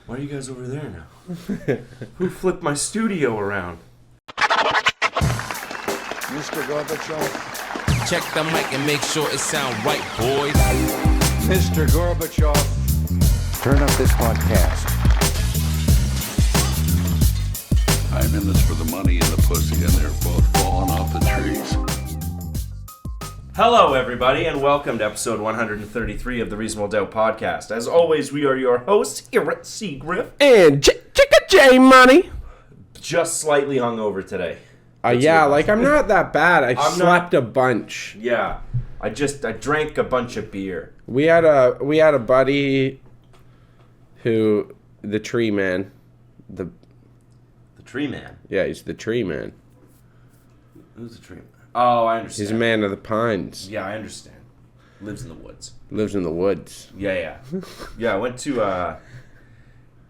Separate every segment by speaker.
Speaker 1: Why are you guys over there now? Who flipped my studio around?
Speaker 2: Mr. Gorbachev.
Speaker 3: Check the mic and make sure it sound right, boys.
Speaker 2: Mr. Gorbachev.
Speaker 4: Turn up this podcast.
Speaker 5: I'm in this for the money and the pussy, and they're both falling off the trees.
Speaker 1: Hello, everybody, and welcome to episode 133 of the Reasonable Doubt Podcast. As always, we are your hosts here at Seagriff.
Speaker 6: And Chicka J Money.
Speaker 1: Just slightly hungover today.
Speaker 6: I'm not that bad. I slept a bunch.
Speaker 1: Yeah, I drank a bunch of beer.
Speaker 6: We had a buddy who, the tree man,
Speaker 1: The tree man.
Speaker 6: yeah, he's the tree man.
Speaker 1: Who's the tree man? Oh, I understand.
Speaker 6: He's a man of the pines.
Speaker 1: Yeah, I understand. Lives in the woods.
Speaker 6: Lives in the woods.
Speaker 1: Yeah. Yeah, I went to,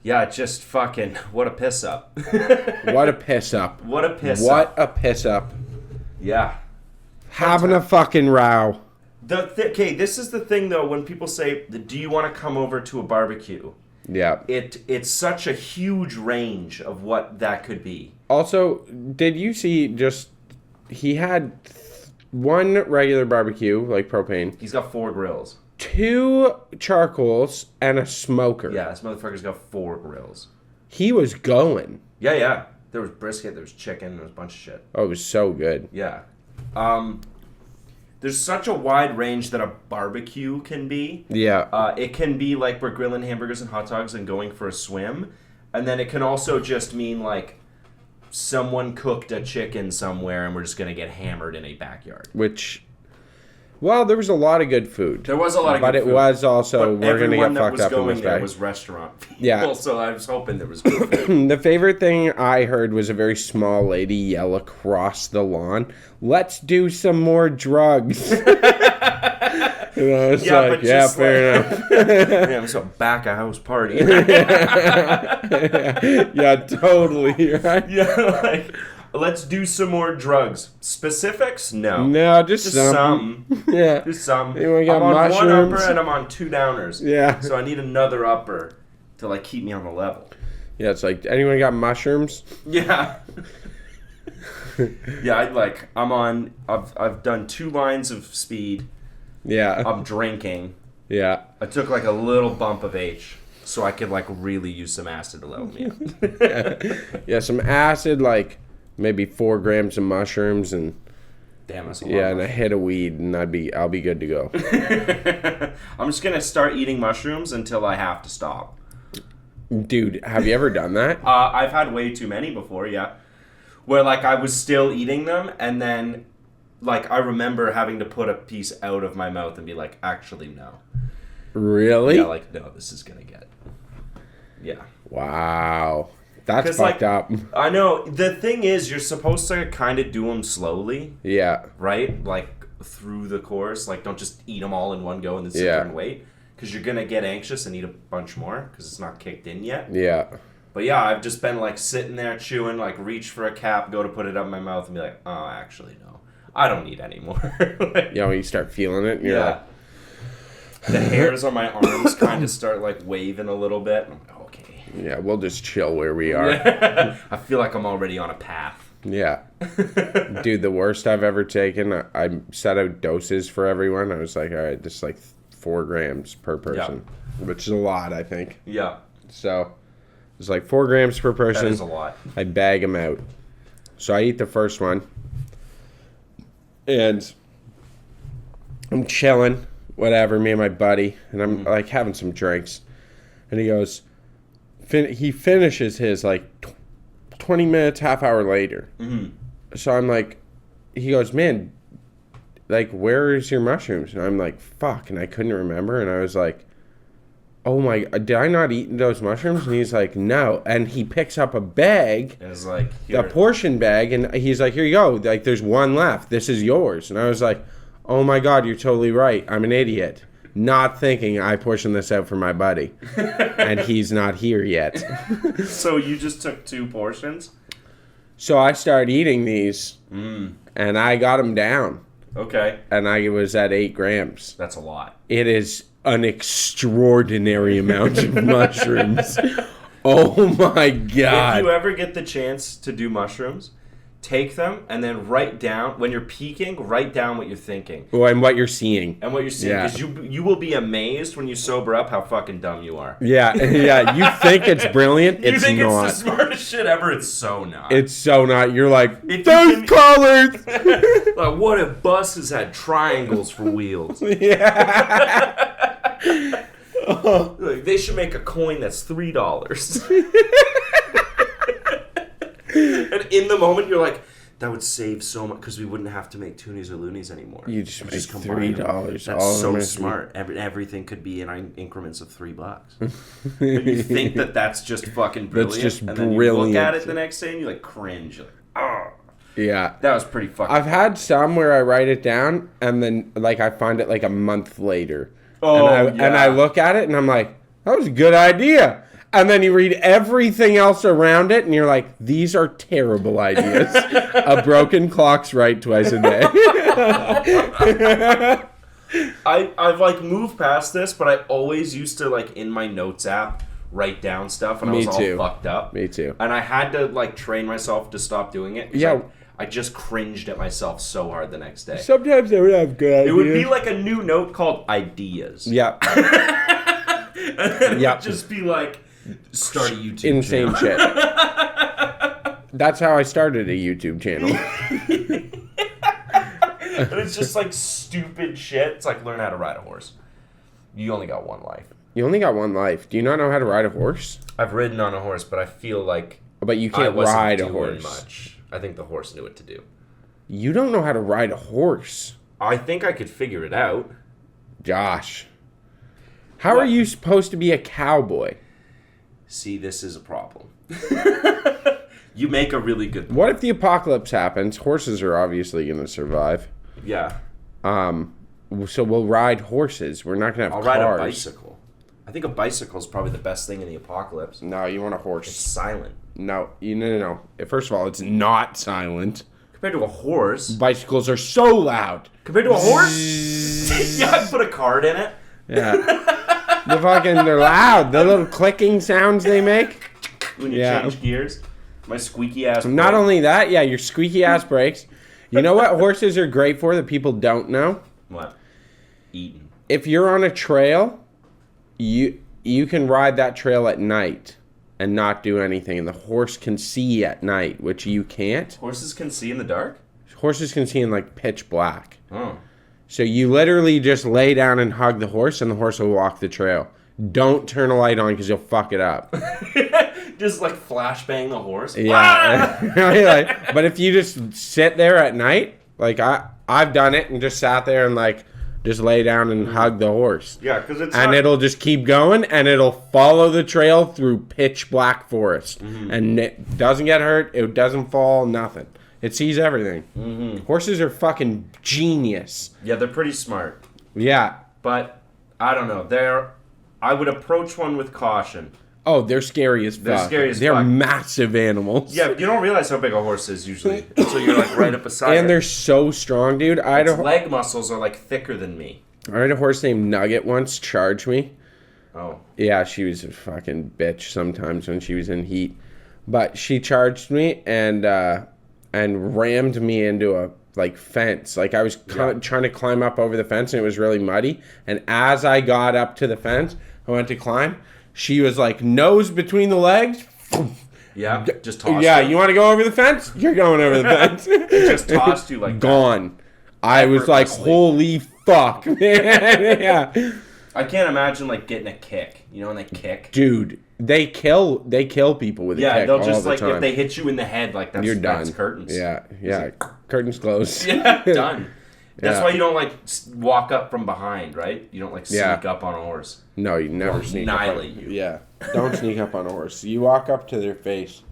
Speaker 1: just fucking, what a piss up.
Speaker 6: What a piss up.
Speaker 1: What a piss up.
Speaker 6: What a piss up.
Speaker 1: Yeah.
Speaker 6: Having a fucking row.
Speaker 1: Okay, this is the thing, though, when people say, do you want to come over to a barbecue?
Speaker 6: Yeah.
Speaker 1: It's such a huge range of what that could be.
Speaker 6: Also, did you see he had one regular barbecue, like propane,
Speaker 1: He's got 4 grills.
Speaker 6: 2 charcoals, and a smoker.
Speaker 1: Yeah, this motherfucker's got 4 grills.
Speaker 6: He was going.
Speaker 1: Yeah. There was brisket, there was chicken, there was a bunch of shit.
Speaker 6: Oh, it was so good.
Speaker 1: Yeah. There's such a wide range that a barbecue can be.
Speaker 6: Yeah.
Speaker 1: It can be like we're grilling hamburgers and hot dogs and going for a swim. And then it can also just mean like someone cooked a chicken somewhere and we're just going to get hammered in a backyard.
Speaker 6: There was a lot of good food.
Speaker 1: There was a lot of good food.
Speaker 6: But it was also,
Speaker 1: but
Speaker 6: we're going to get
Speaker 1: everyone that
Speaker 6: fucked
Speaker 1: was
Speaker 6: up in
Speaker 1: going
Speaker 6: this
Speaker 1: there
Speaker 6: bag.
Speaker 1: was restaurant people.
Speaker 6: Yeah.
Speaker 1: So I was hoping there was good food.
Speaker 6: The favorite thing I heard was a very small lady yell across the lawn, "Let's do some more drugs." And I was like, yeah, fair enough.
Speaker 1: Yeah, it was a back-of-house party.
Speaker 6: Yeah, totally. Right?
Speaker 1: Yeah, like, let's do some more drugs. Specifics? No.
Speaker 6: No, just
Speaker 1: some.
Speaker 6: Yeah.
Speaker 1: Just some.
Speaker 6: Anyone got
Speaker 1: I'm on
Speaker 6: mushrooms?
Speaker 1: one upper and I'm on 2 downers.
Speaker 6: Yeah.
Speaker 1: So I need another upper to like keep me on the level.
Speaker 6: Yeah, it's like, anyone got mushrooms?
Speaker 1: Yeah. Yeah, I've done 2 lines of speed.
Speaker 6: Yeah.
Speaker 1: I'm drinking.
Speaker 6: Yeah.
Speaker 1: I took like a little bump of H so I could like really use some acid to level me up.
Speaker 6: Yeah, some acid, like maybe 4 grams of mushrooms, and
Speaker 1: Damn, that's a lot.
Speaker 6: yeah, and a hit of weed, and I'll be good to go.
Speaker 1: I'm just gonna start eating mushrooms until I have to stop.
Speaker 6: Dude, have you ever done that?
Speaker 1: I've had way too many before, yeah. Where like I was still eating them, and then like I remember having to put a piece out of my mouth and be like, actually no.
Speaker 6: Really?
Speaker 1: Yeah, like no, this is gonna get. Yeah.
Speaker 6: Wow. That's
Speaker 1: 'Cause,
Speaker 6: fucked up.
Speaker 1: I know. The thing is, you're supposed to kind of do them slowly,
Speaker 6: Yeah.
Speaker 1: right? Like through the course. Like don't just eat them all in one go and then sit
Speaker 6: Yeah.
Speaker 1: there and wait. Because you're gonna get anxious and eat a bunch more because it's not kicked in yet.
Speaker 6: Yeah.
Speaker 1: But yeah, I've just been like sitting there chewing, like reach for a cap, go to put it up my mouth and be like, oh, actually no, I don't need any more. Like,
Speaker 6: Yeah, when you start feeling it, you're like,
Speaker 1: the hairs on my arms kind of start like waving a little bit. I'm like, okay.
Speaker 6: yeah, we'll just chill where we are.
Speaker 1: I feel like I'm already on a path.
Speaker 6: Yeah. Dude, the worst I've ever taken, I set out doses for everyone. I was like, all right, this is like 4 grams per person, which is a lot, I think.
Speaker 1: Yeah.
Speaker 6: So it's like 4 grams per person.
Speaker 1: That is a lot.
Speaker 6: I bag them out. So I eat the first one. And I'm chilling, whatever, me and my buddy. And I'm like having some drinks. And he goes, he finishes his like 20 minutes, half hour later. Mm-hmm. So I'm like, he goes, man, like, where is your mushrooms? And I'm like, fuck. And I couldn't remember. And I was like, oh my, did I not eat those mushrooms? And he's like, no. And he picks up a bag,
Speaker 1: It was like,
Speaker 6: a portion bag, and he's like, here you go. Like, there's one left. This is yours. And I was like, oh my God, you're totally right. I'm an idiot. Not thinking I portioned this out for my buddy. And he's not here yet.
Speaker 1: So you just took 2 portions?
Speaker 6: So I started eating these, and I got them down.
Speaker 1: Okay.
Speaker 6: And I was at 8 grams.
Speaker 1: That's a lot.
Speaker 6: It is an extraordinary amount of mushrooms. Oh my
Speaker 1: If you
Speaker 6: god.
Speaker 1: ever get the chance to do mushrooms, take them and then write down, when you're peaking, write down what you're thinking.
Speaker 6: Oh, and what you're seeing.
Speaker 1: And what you're seeing,
Speaker 6: Yeah.
Speaker 1: because you will be amazed when you sober up how fucking dumb you are.
Speaker 6: Yeah, yeah. You think it's brilliant.
Speaker 1: You
Speaker 6: It's
Speaker 1: think
Speaker 6: not.
Speaker 1: it's the smartest shit ever, it's so not.
Speaker 6: It's so not. You're like,
Speaker 1: If you
Speaker 6: those
Speaker 1: can-
Speaker 6: colors.
Speaker 1: Like, what if buses had triangles for wheels?
Speaker 6: Yeah.
Speaker 1: Like, they should make a coin that's $3. And in the moment, you're like, that would save so much, because we wouldn't have to make toonies or loonies anymore.
Speaker 6: You just
Speaker 1: We
Speaker 6: make
Speaker 1: combine them.
Speaker 6: $3.
Speaker 1: That's
Speaker 6: all of
Speaker 1: so
Speaker 6: them are
Speaker 1: smart. Everything could be in increments of $3. And you think that that's just fucking brilliant.
Speaker 6: just
Speaker 1: and then you
Speaker 6: brilliant.
Speaker 1: look at it the next day and you like cringe. You're like, oh,
Speaker 6: Yeah.
Speaker 1: that was pretty fucking.
Speaker 6: I've had some where I write it down and then like I find it like a month later.
Speaker 1: Oh,
Speaker 6: and I
Speaker 1: yeah.
Speaker 6: look at it and I'm like, that was a good idea. And then you read everything else around it and you're like, these are terrible ideas. A broken clock's right twice a day.
Speaker 1: I've like moved past this, but I always used to like in my notes app write down stuff when I
Speaker 6: Me
Speaker 1: was
Speaker 6: too.
Speaker 1: all fucked up.
Speaker 6: Me too.
Speaker 1: And I had to like train myself to stop doing it. 'Cause
Speaker 6: Yeah.
Speaker 1: I just cringed at myself so hard the next day.
Speaker 6: Sometimes I would have good ideas.
Speaker 1: It would be like a new note called ideas.
Speaker 6: Yeah.
Speaker 1: It
Speaker 6: Yeah.
Speaker 1: would just be like, start a YouTube
Speaker 6: Insane
Speaker 1: channel.
Speaker 6: shit. That's how I started a YouTube channel.
Speaker 1: And it's just like stupid shit. It's like learn how to ride a horse. You only got one life.
Speaker 6: You only got one life. Do you not know how to ride a horse?
Speaker 1: I've ridden on a horse, but I feel like
Speaker 6: But you
Speaker 1: I
Speaker 6: can't
Speaker 1: wasn't
Speaker 6: ride a
Speaker 1: doing
Speaker 6: horse.
Speaker 1: much. I think the horse knew what to do.
Speaker 6: You don't know how to ride a horse.
Speaker 1: I think I could figure it out.
Speaker 6: Josh. How are
Speaker 1: What?
Speaker 6: you supposed to be a cowboy?
Speaker 1: See, this is a problem. You make a really good point.
Speaker 6: What if the apocalypse happens? Horses are obviously going to survive.
Speaker 1: Yeah.
Speaker 6: So we'll ride horses. We're not going to
Speaker 1: I'll
Speaker 6: have
Speaker 1: ride
Speaker 6: cars.
Speaker 1: a bicycle. I think a bicycle is probably the best thing in the apocalypse.
Speaker 6: No, you want a
Speaker 1: It's
Speaker 6: horse.
Speaker 1: silent.
Speaker 6: No. First of all, it's not silent.
Speaker 1: Compared to a horse.
Speaker 6: Bicycles are so loud.
Speaker 1: Compared to a horse? Yeah, I put a card in it.
Speaker 6: Yeah. They're loud. The little clicking sounds they make.
Speaker 1: When you
Speaker 6: Yeah.
Speaker 1: change gears. My squeaky ass.
Speaker 6: Not
Speaker 1: brake.
Speaker 6: only that, yeah, your squeaky ass brakes. You know what horses are great for that people don't know?
Speaker 1: What? Eating.
Speaker 6: If you're on a trail, you can ride that trail at night and not do anything, and the horse can see at night, which you can't.
Speaker 1: Horses can see in the dark?
Speaker 6: Horses can see in like pitch black.
Speaker 1: Oh.
Speaker 6: So you literally just lay down and hug the horse, and the horse will walk the trail. Don't turn a light on because you'll fuck it up.
Speaker 1: Just like flashbang the horse.
Speaker 6: Yeah. But if you just sit there at night, like I've done it and just sat there and like just lay down and hug the horse.
Speaker 1: Yeah, because it's
Speaker 6: And
Speaker 1: not,
Speaker 6: it'll just keep going and it'll follow the trail through pitch black forest. And it doesn't get hurt, it doesn't fall, nothing. It sees everything. Horses are fucking genius.
Speaker 1: Yeah, they're pretty smart.
Speaker 6: Yeah.
Speaker 1: But I don't know. I would approach one with caution.
Speaker 6: Oh, they're scary as fuck.
Speaker 1: They're scary as
Speaker 6: They're
Speaker 1: fuck.
Speaker 6: massive animals.
Speaker 1: Yeah, you don't realize how big a horse is usually until you're like right up beside
Speaker 6: And
Speaker 1: it.
Speaker 6: they're so strong, dude. I had
Speaker 1: Its
Speaker 6: a
Speaker 1: leg muscles are like thicker than me.
Speaker 6: horse named Nugget once charge me.
Speaker 1: Oh.
Speaker 6: Yeah, she was a fucking bitch sometimes when she was in heat. But she charged me and rammed me into a fence. Like I was trying to climb up over the fence and it was really muddy. And as I got up to the fence, I went to climb. She was like nose between the legs.
Speaker 1: Yeah, just tossed
Speaker 6: Yeah,
Speaker 1: you.
Speaker 6: you want to go over the fence? You're going over the fence.
Speaker 1: Just tossed you like that.
Speaker 6: Gone. I was like,
Speaker 1: Effortlessly.
Speaker 6: holy fuck, man. Yeah.
Speaker 1: I can't imagine like getting a kick. You know when they kick?
Speaker 6: Dude, they kill people with a
Speaker 1: Yeah,
Speaker 6: kick
Speaker 1: they'll
Speaker 6: all
Speaker 1: just
Speaker 6: the
Speaker 1: like
Speaker 6: time.
Speaker 1: if they hit you in the head, like that's
Speaker 6: You're done.
Speaker 1: that's curtains.
Speaker 6: Yeah. Curtains closed.
Speaker 1: Yeah, done. That's
Speaker 6: Yeah.
Speaker 1: why you don't like walk up from behind, right? You don't like sneak
Speaker 6: Yeah.
Speaker 1: up on a horse.
Speaker 6: No, you never sneak up on
Speaker 1: annihilate you.
Speaker 6: Yeah. Don't sneak up on a horse. You walk up to their face.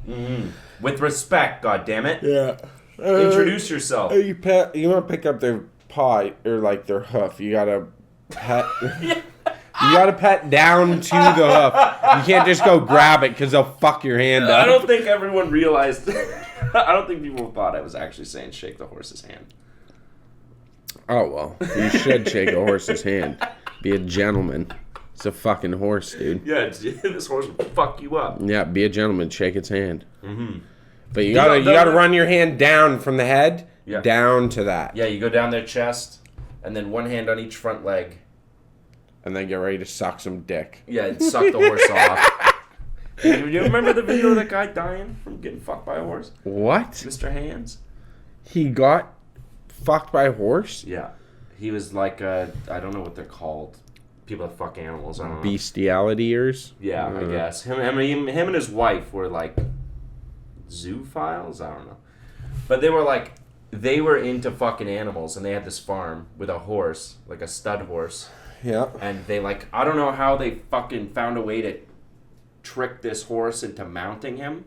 Speaker 1: With respect, goddammit.
Speaker 6: Yeah.
Speaker 1: Introduce yourself.
Speaker 6: You want to pick up their paw or like their hoof. You gotta pet. You gotta pet down to the hoof. You can't just go grab it because they'll fuck your hand up.
Speaker 1: I don't think everyone realized. I don't think people thought I was actually saying shake the horse's hand.
Speaker 6: Oh well, you should shake a horse's hand. Be a gentleman. It's a fucking horse, dude.
Speaker 1: Yeah, this horse will fuck you up.
Speaker 6: Yeah, be a gentleman. Shake its hand. Mm-hmm. But you
Speaker 1: Yeah,
Speaker 6: gotta run your hand down from the head down to that.
Speaker 1: Yeah, you go down their chest, and then one hand on each front leg.
Speaker 6: And then get ready to suck some dick.
Speaker 1: Yeah, and suck the horse off. Do you remember the video of that guy dying from getting fucked by a horse?
Speaker 6: What?
Speaker 1: Mr. Hands?
Speaker 6: He got fucked by a horse?
Speaker 1: Yeah. He was like, I don't know what they're called. People that fuck animals. I don't know.
Speaker 6: Bestiality-ers?
Speaker 1: Yeah, I guess. Him and his wife were like zoophiles? I don't know. But they were into fucking animals, and they had this farm with a horse, like a stud horse.
Speaker 6: Yeah.
Speaker 1: And they I don't know how they fucking found a way to trick this horse into mounting him,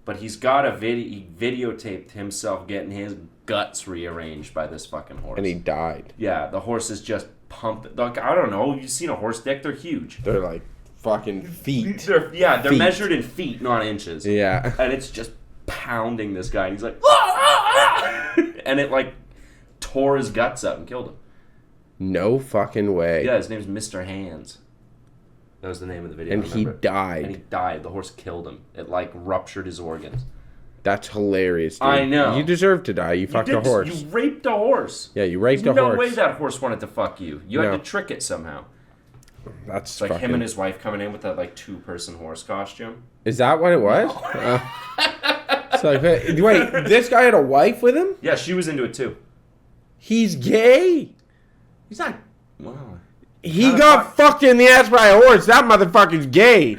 Speaker 1: but he's got he videotaped himself getting his guts rearranged by this fucking horse.
Speaker 6: And he died.
Speaker 1: Yeah, the horse is just pumped. Like, I don't know. You've seen a horse dick? They're huge.
Speaker 6: They're like fucking feet.
Speaker 1: They're
Speaker 6: Feet.
Speaker 1: measured in feet, not inches.
Speaker 6: Yeah.
Speaker 1: And it's just pounding this guy. And he's like, ah, ah, ah! And it like tore his guts up and killed him.
Speaker 6: No fucking way.
Speaker 1: Yeah, his name's Mr. Hands. That was the name of the video.
Speaker 6: And he died.
Speaker 1: And he died. The horse killed him. It like ruptured his organs.
Speaker 6: That's hilarious, dude.
Speaker 1: I know.
Speaker 6: You deserve to die. You fucked a horse.
Speaker 1: You raped a horse.
Speaker 6: Yeah, you raped a
Speaker 1: There's
Speaker 6: horse.
Speaker 1: no way that horse wanted to fuck you. You had
Speaker 6: No.
Speaker 1: to trick it somehow.
Speaker 6: That's
Speaker 1: It's like
Speaker 6: fucking...
Speaker 1: him and his wife coming in with that like 2-person horse costume.
Speaker 6: Is that what it was? It's like, wait, this guy had a wife with him?
Speaker 1: Yeah, she was into it too.
Speaker 6: He's gay.
Speaker 1: He's not. Wow.
Speaker 6: He got fucked in the ass by a horse. That motherfucker's gay.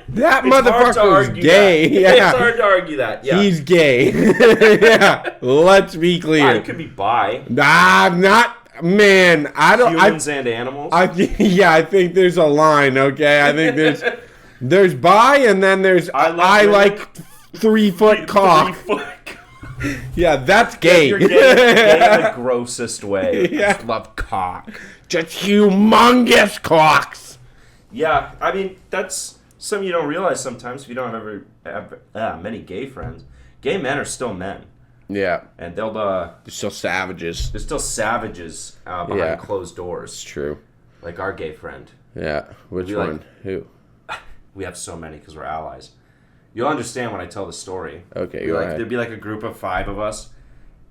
Speaker 6: That motherfucker's gay.
Speaker 1: That.
Speaker 6: Yeah.
Speaker 1: It's hard to argue that. Yeah.
Speaker 6: He's gay. Yeah. Let's be clear.
Speaker 1: He could be bi.
Speaker 6: Nah, not man. I don't.
Speaker 1: Humans and animals.
Speaker 6: I think there's a line. Okay, I think there's bi and then there's I like 3-foot cock.
Speaker 1: 3-foot.
Speaker 6: Yeah, that's gay.
Speaker 1: You're gay in the grossest way.
Speaker 6: Yeah.
Speaker 1: I just love cock.
Speaker 6: Just humongous cocks.
Speaker 1: Yeah, I mean that's something you don't realize sometimes if you don't have many gay friends. Gay men are still men,
Speaker 6: Yeah,
Speaker 1: and they're
Speaker 6: still savages.
Speaker 1: still savages behind
Speaker 6: Yeah.
Speaker 1: closed
Speaker 6: It's
Speaker 1: doors,
Speaker 6: true.
Speaker 1: like our gay friend.
Speaker 6: Yeah, which
Speaker 1: We
Speaker 6: one?
Speaker 1: like-
Speaker 6: Who?
Speaker 1: We have so many because we're allies. You'll understand when I tell the story.
Speaker 6: Okay, go ahead.
Speaker 1: There'd be like a group of 5 of us,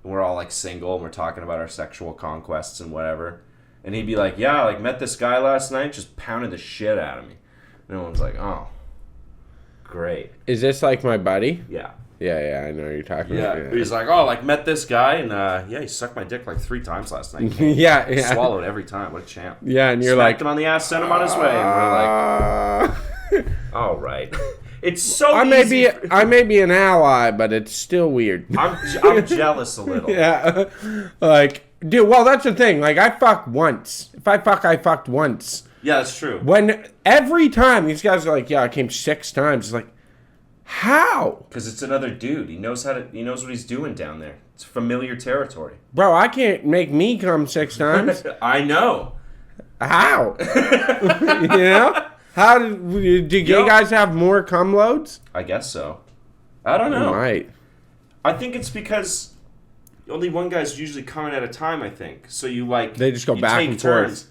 Speaker 1: and we're all like single, and we're talking about our sexual conquests and whatever. And he'd be like, "Yeah, like met this guy last night, just pounded the shit out of me." And everyone's like, "Oh, great,
Speaker 6: Is this like my buddy?
Speaker 1: yeah."
Speaker 6: Yeah, I know what you're talking
Speaker 1: Yeah,
Speaker 6: about.
Speaker 1: he's like, "Oh, like met this guy, and yeah, he sucked my dick like 3 times last night.
Speaker 6: yeah.
Speaker 1: Swallowed every time. What a champ."
Speaker 6: Yeah, and you're
Speaker 1: Smacked
Speaker 6: like,
Speaker 1: him on the ass, sent him on his way, and we're like, "All right." It's so
Speaker 6: I may
Speaker 1: easy.
Speaker 6: be an ally, but it's still weird.
Speaker 1: I'm jealous a little.
Speaker 6: Yeah, like, dude. Well, that's the thing. Like, I fuck once. If I fucked once.
Speaker 1: Yeah, that's true.
Speaker 6: When every time these guys are like, yeah, I came 6 times. It's like, how,
Speaker 1: Because it's another dude. He knows what he's doing down there. It's familiar territory.
Speaker 6: bro? I can't make me come 6 times.
Speaker 1: I know.
Speaker 6: How? You know? How do gay guys have more cum loads?
Speaker 1: I guess so. I don't know.
Speaker 6: Right.
Speaker 1: I think it's because only one guy's usually coming at a time, I think. So you like...
Speaker 6: They just go
Speaker 1: you
Speaker 6: back
Speaker 1: take
Speaker 6: and forth.
Speaker 1: turns,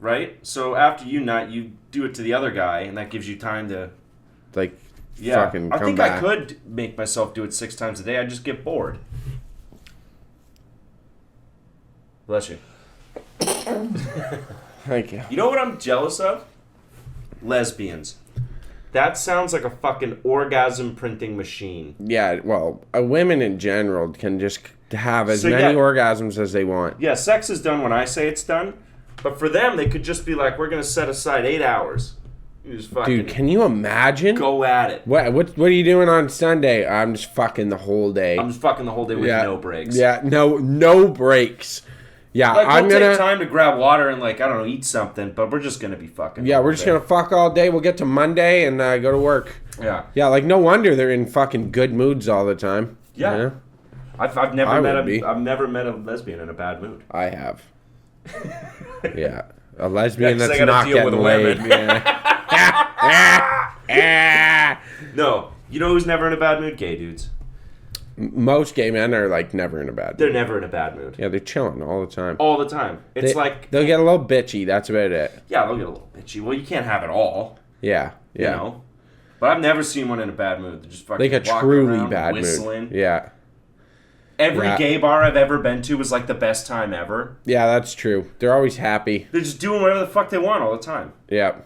Speaker 1: right? So after you nut, you do it to the other guy, and that gives you time to...
Speaker 6: Like,
Speaker 1: Yeah.
Speaker 6: fucking
Speaker 1: I
Speaker 6: come
Speaker 1: think
Speaker 6: back.
Speaker 1: I could make myself do it 6 times a day. I'd just get bored. Bless you.
Speaker 6: Thank you.
Speaker 1: You know what I'm jealous of? Lesbians. That sounds like a fucking orgasm printing machine.
Speaker 6: Yeah, well, women in general can just have as
Speaker 1: So,
Speaker 6: many
Speaker 1: yeah.
Speaker 6: orgasms as they want.
Speaker 1: Yeah, sex is done when I say it's done. But for them, they could just be like, we're going to set aside 8 hours. You just fucking
Speaker 6: Dude, can you imagine?
Speaker 1: go at it.
Speaker 6: What are you doing on Sunday? I'm just fucking the whole day.
Speaker 1: I'm just fucking the whole day with no breaks.
Speaker 6: Yeah, no breaks. Yeah,
Speaker 1: Like,
Speaker 6: I'm
Speaker 1: we'll
Speaker 6: gonna.
Speaker 1: take time to grab water and, like, I don't know, eat something, but we're just going to be fucking.
Speaker 6: Yeah,
Speaker 1: all
Speaker 6: we're just
Speaker 1: day.
Speaker 6: gonna fuck all day. We'll get to Monday and go to work.
Speaker 1: Yeah.
Speaker 6: Yeah, like no wonder they're in fucking good moods all the time.
Speaker 1: Yeah.
Speaker 6: You know?
Speaker 1: I've never
Speaker 6: I
Speaker 1: met
Speaker 6: would be.
Speaker 1: I've never met a lesbian in a bad mood.
Speaker 6: I have. Yeah, a lesbian
Speaker 1: Yeah, 'cause I
Speaker 6: that's
Speaker 1: gotta
Speaker 6: not
Speaker 1: deal
Speaker 6: getting
Speaker 1: with
Speaker 6: laid.
Speaker 1: women.
Speaker 6: Yeah.
Speaker 1: No. You know who's never in a bad mood? Gay dudes.
Speaker 6: Most gay men are like never in a bad mood.
Speaker 1: They're never in a bad mood.
Speaker 6: Yeah, they're chilling all the time.
Speaker 1: All the time. It's like...
Speaker 6: they'll get a little bitchy. That's about it.
Speaker 1: Yeah, they'll get a little bitchy. Well, you can't have it all.
Speaker 6: Yeah.
Speaker 1: You know? But I've never seen one in a bad mood. They're just fucking
Speaker 6: Like a
Speaker 1: walking
Speaker 6: truly
Speaker 1: around,
Speaker 6: bad
Speaker 1: whistling.
Speaker 6: mood. Yeah.
Speaker 1: Every gay bar I've ever been to was like the best time ever.
Speaker 6: Yeah, that's true. They're always happy.
Speaker 1: They're just doing whatever the fuck they want all the time.
Speaker 6: Yeah.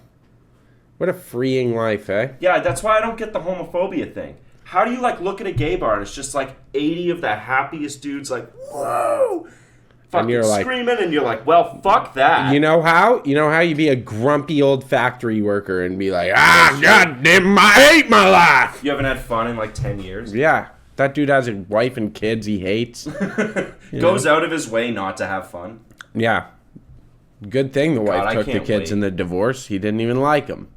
Speaker 6: What a freeing life, eh?
Speaker 1: Yeah, that's why I don't get the homophobia thing. How do you like look at a gay bar and it's just like 80 of the happiest dudes like, whoa, fucking
Speaker 6: you're like,
Speaker 1: screaming, and you're like, well, fuck that.
Speaker 6: You know how? You know how you be a grumpy old factory worker and be like, goddamn, I hate my life.
Speaker 1: You haven't had fun in like 10 years.
Speaker 6: Yeah. That dude has a wife and kids he hates.
Speaker 1: Goes out of his way not to have fun.
Speaker 6: Yeah. Good thing the wife
Speaker 1: I
Speaker 6: took the
Speaker 1: can't
Speaker 6: kids
Speaker 1: wait.
Speaker 6: in the divorce. He didn't even like them.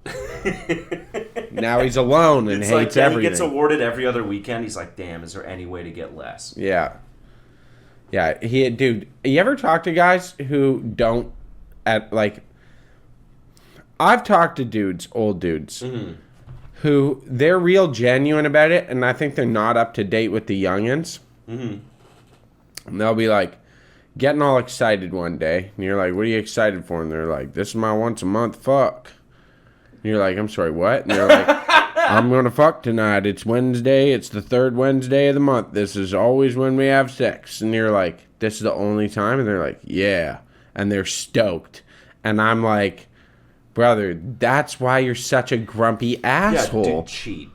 Speaker 6: Now he's alone and
Speaker 1: It's
Speaker 6: hates
Speaker 1: like
Speaker 6: everything.
Speaker 1: he gets awarded every other weekend. He's like, damn, is there any way to get less?
Speaker 6: Yeah. Yeah, dude, you ever talk to guys who don't I've talked to dudes, old dudes, who they're real genuine about it, and I think they're not up to date with the youngins. And they'll be like, getting all excited one day, and you're like, what are you excited for? And they're like, this is my once a month fuck. And you're like, I'm sorry, what? And they're like, I'm gonna fuck tonight. It's Wednesday. It's the third Wednesday of the month. This is always when we have sex. And you're like, this is the only time? And they're like, yeah. And they're stoked. And I'm like, brother, that's why you're such a grumpy asshole.
Speaker 1: Yeah, dude, cheat.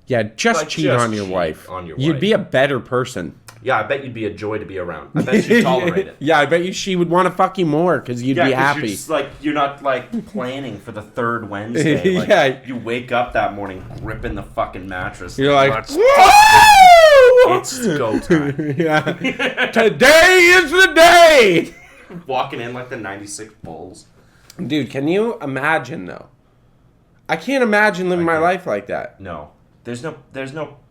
Speaker 6: Yeah, just
Speaker 1: Like,
Speaker 6: cheat
Speaker 1: just
Speaker 6: on your
Speaker 1: cheat
Speaker 6: wife.
Speaker 1: on your
Speaker 6: You'd
Speaker 1: wife.
Speaker 6: be a better person.
Speaker 1: Yeah, I bet you'd be a joy to be around. I bet you'd tolerate it.
Speaker 6: Yeah, I bet you she would want to fuck you more because you'd be
Speaker 1: 'cause
Speaker 6: happy.
Speaker 1: You're just like, you're not like planning for the third Wednesday. Like,
Speaker 6: Yeah.
Speaker 1: You wake up that morning gripping the fucking mattress.
Speaker 6: You're like,
Speaker 1: "Let's-
Speaker 6: woo!
Speaker 1: it's go time.
Speaker 6: Yeah. Today is the day.
Speaker 1: Walking in like the 96 Bulls.
Speaker 6: Dude, can you imagine though? I can't imagine living my
Speaker 1: can't.
Speaker 6: life like that.
Speaker 1: No. There's no,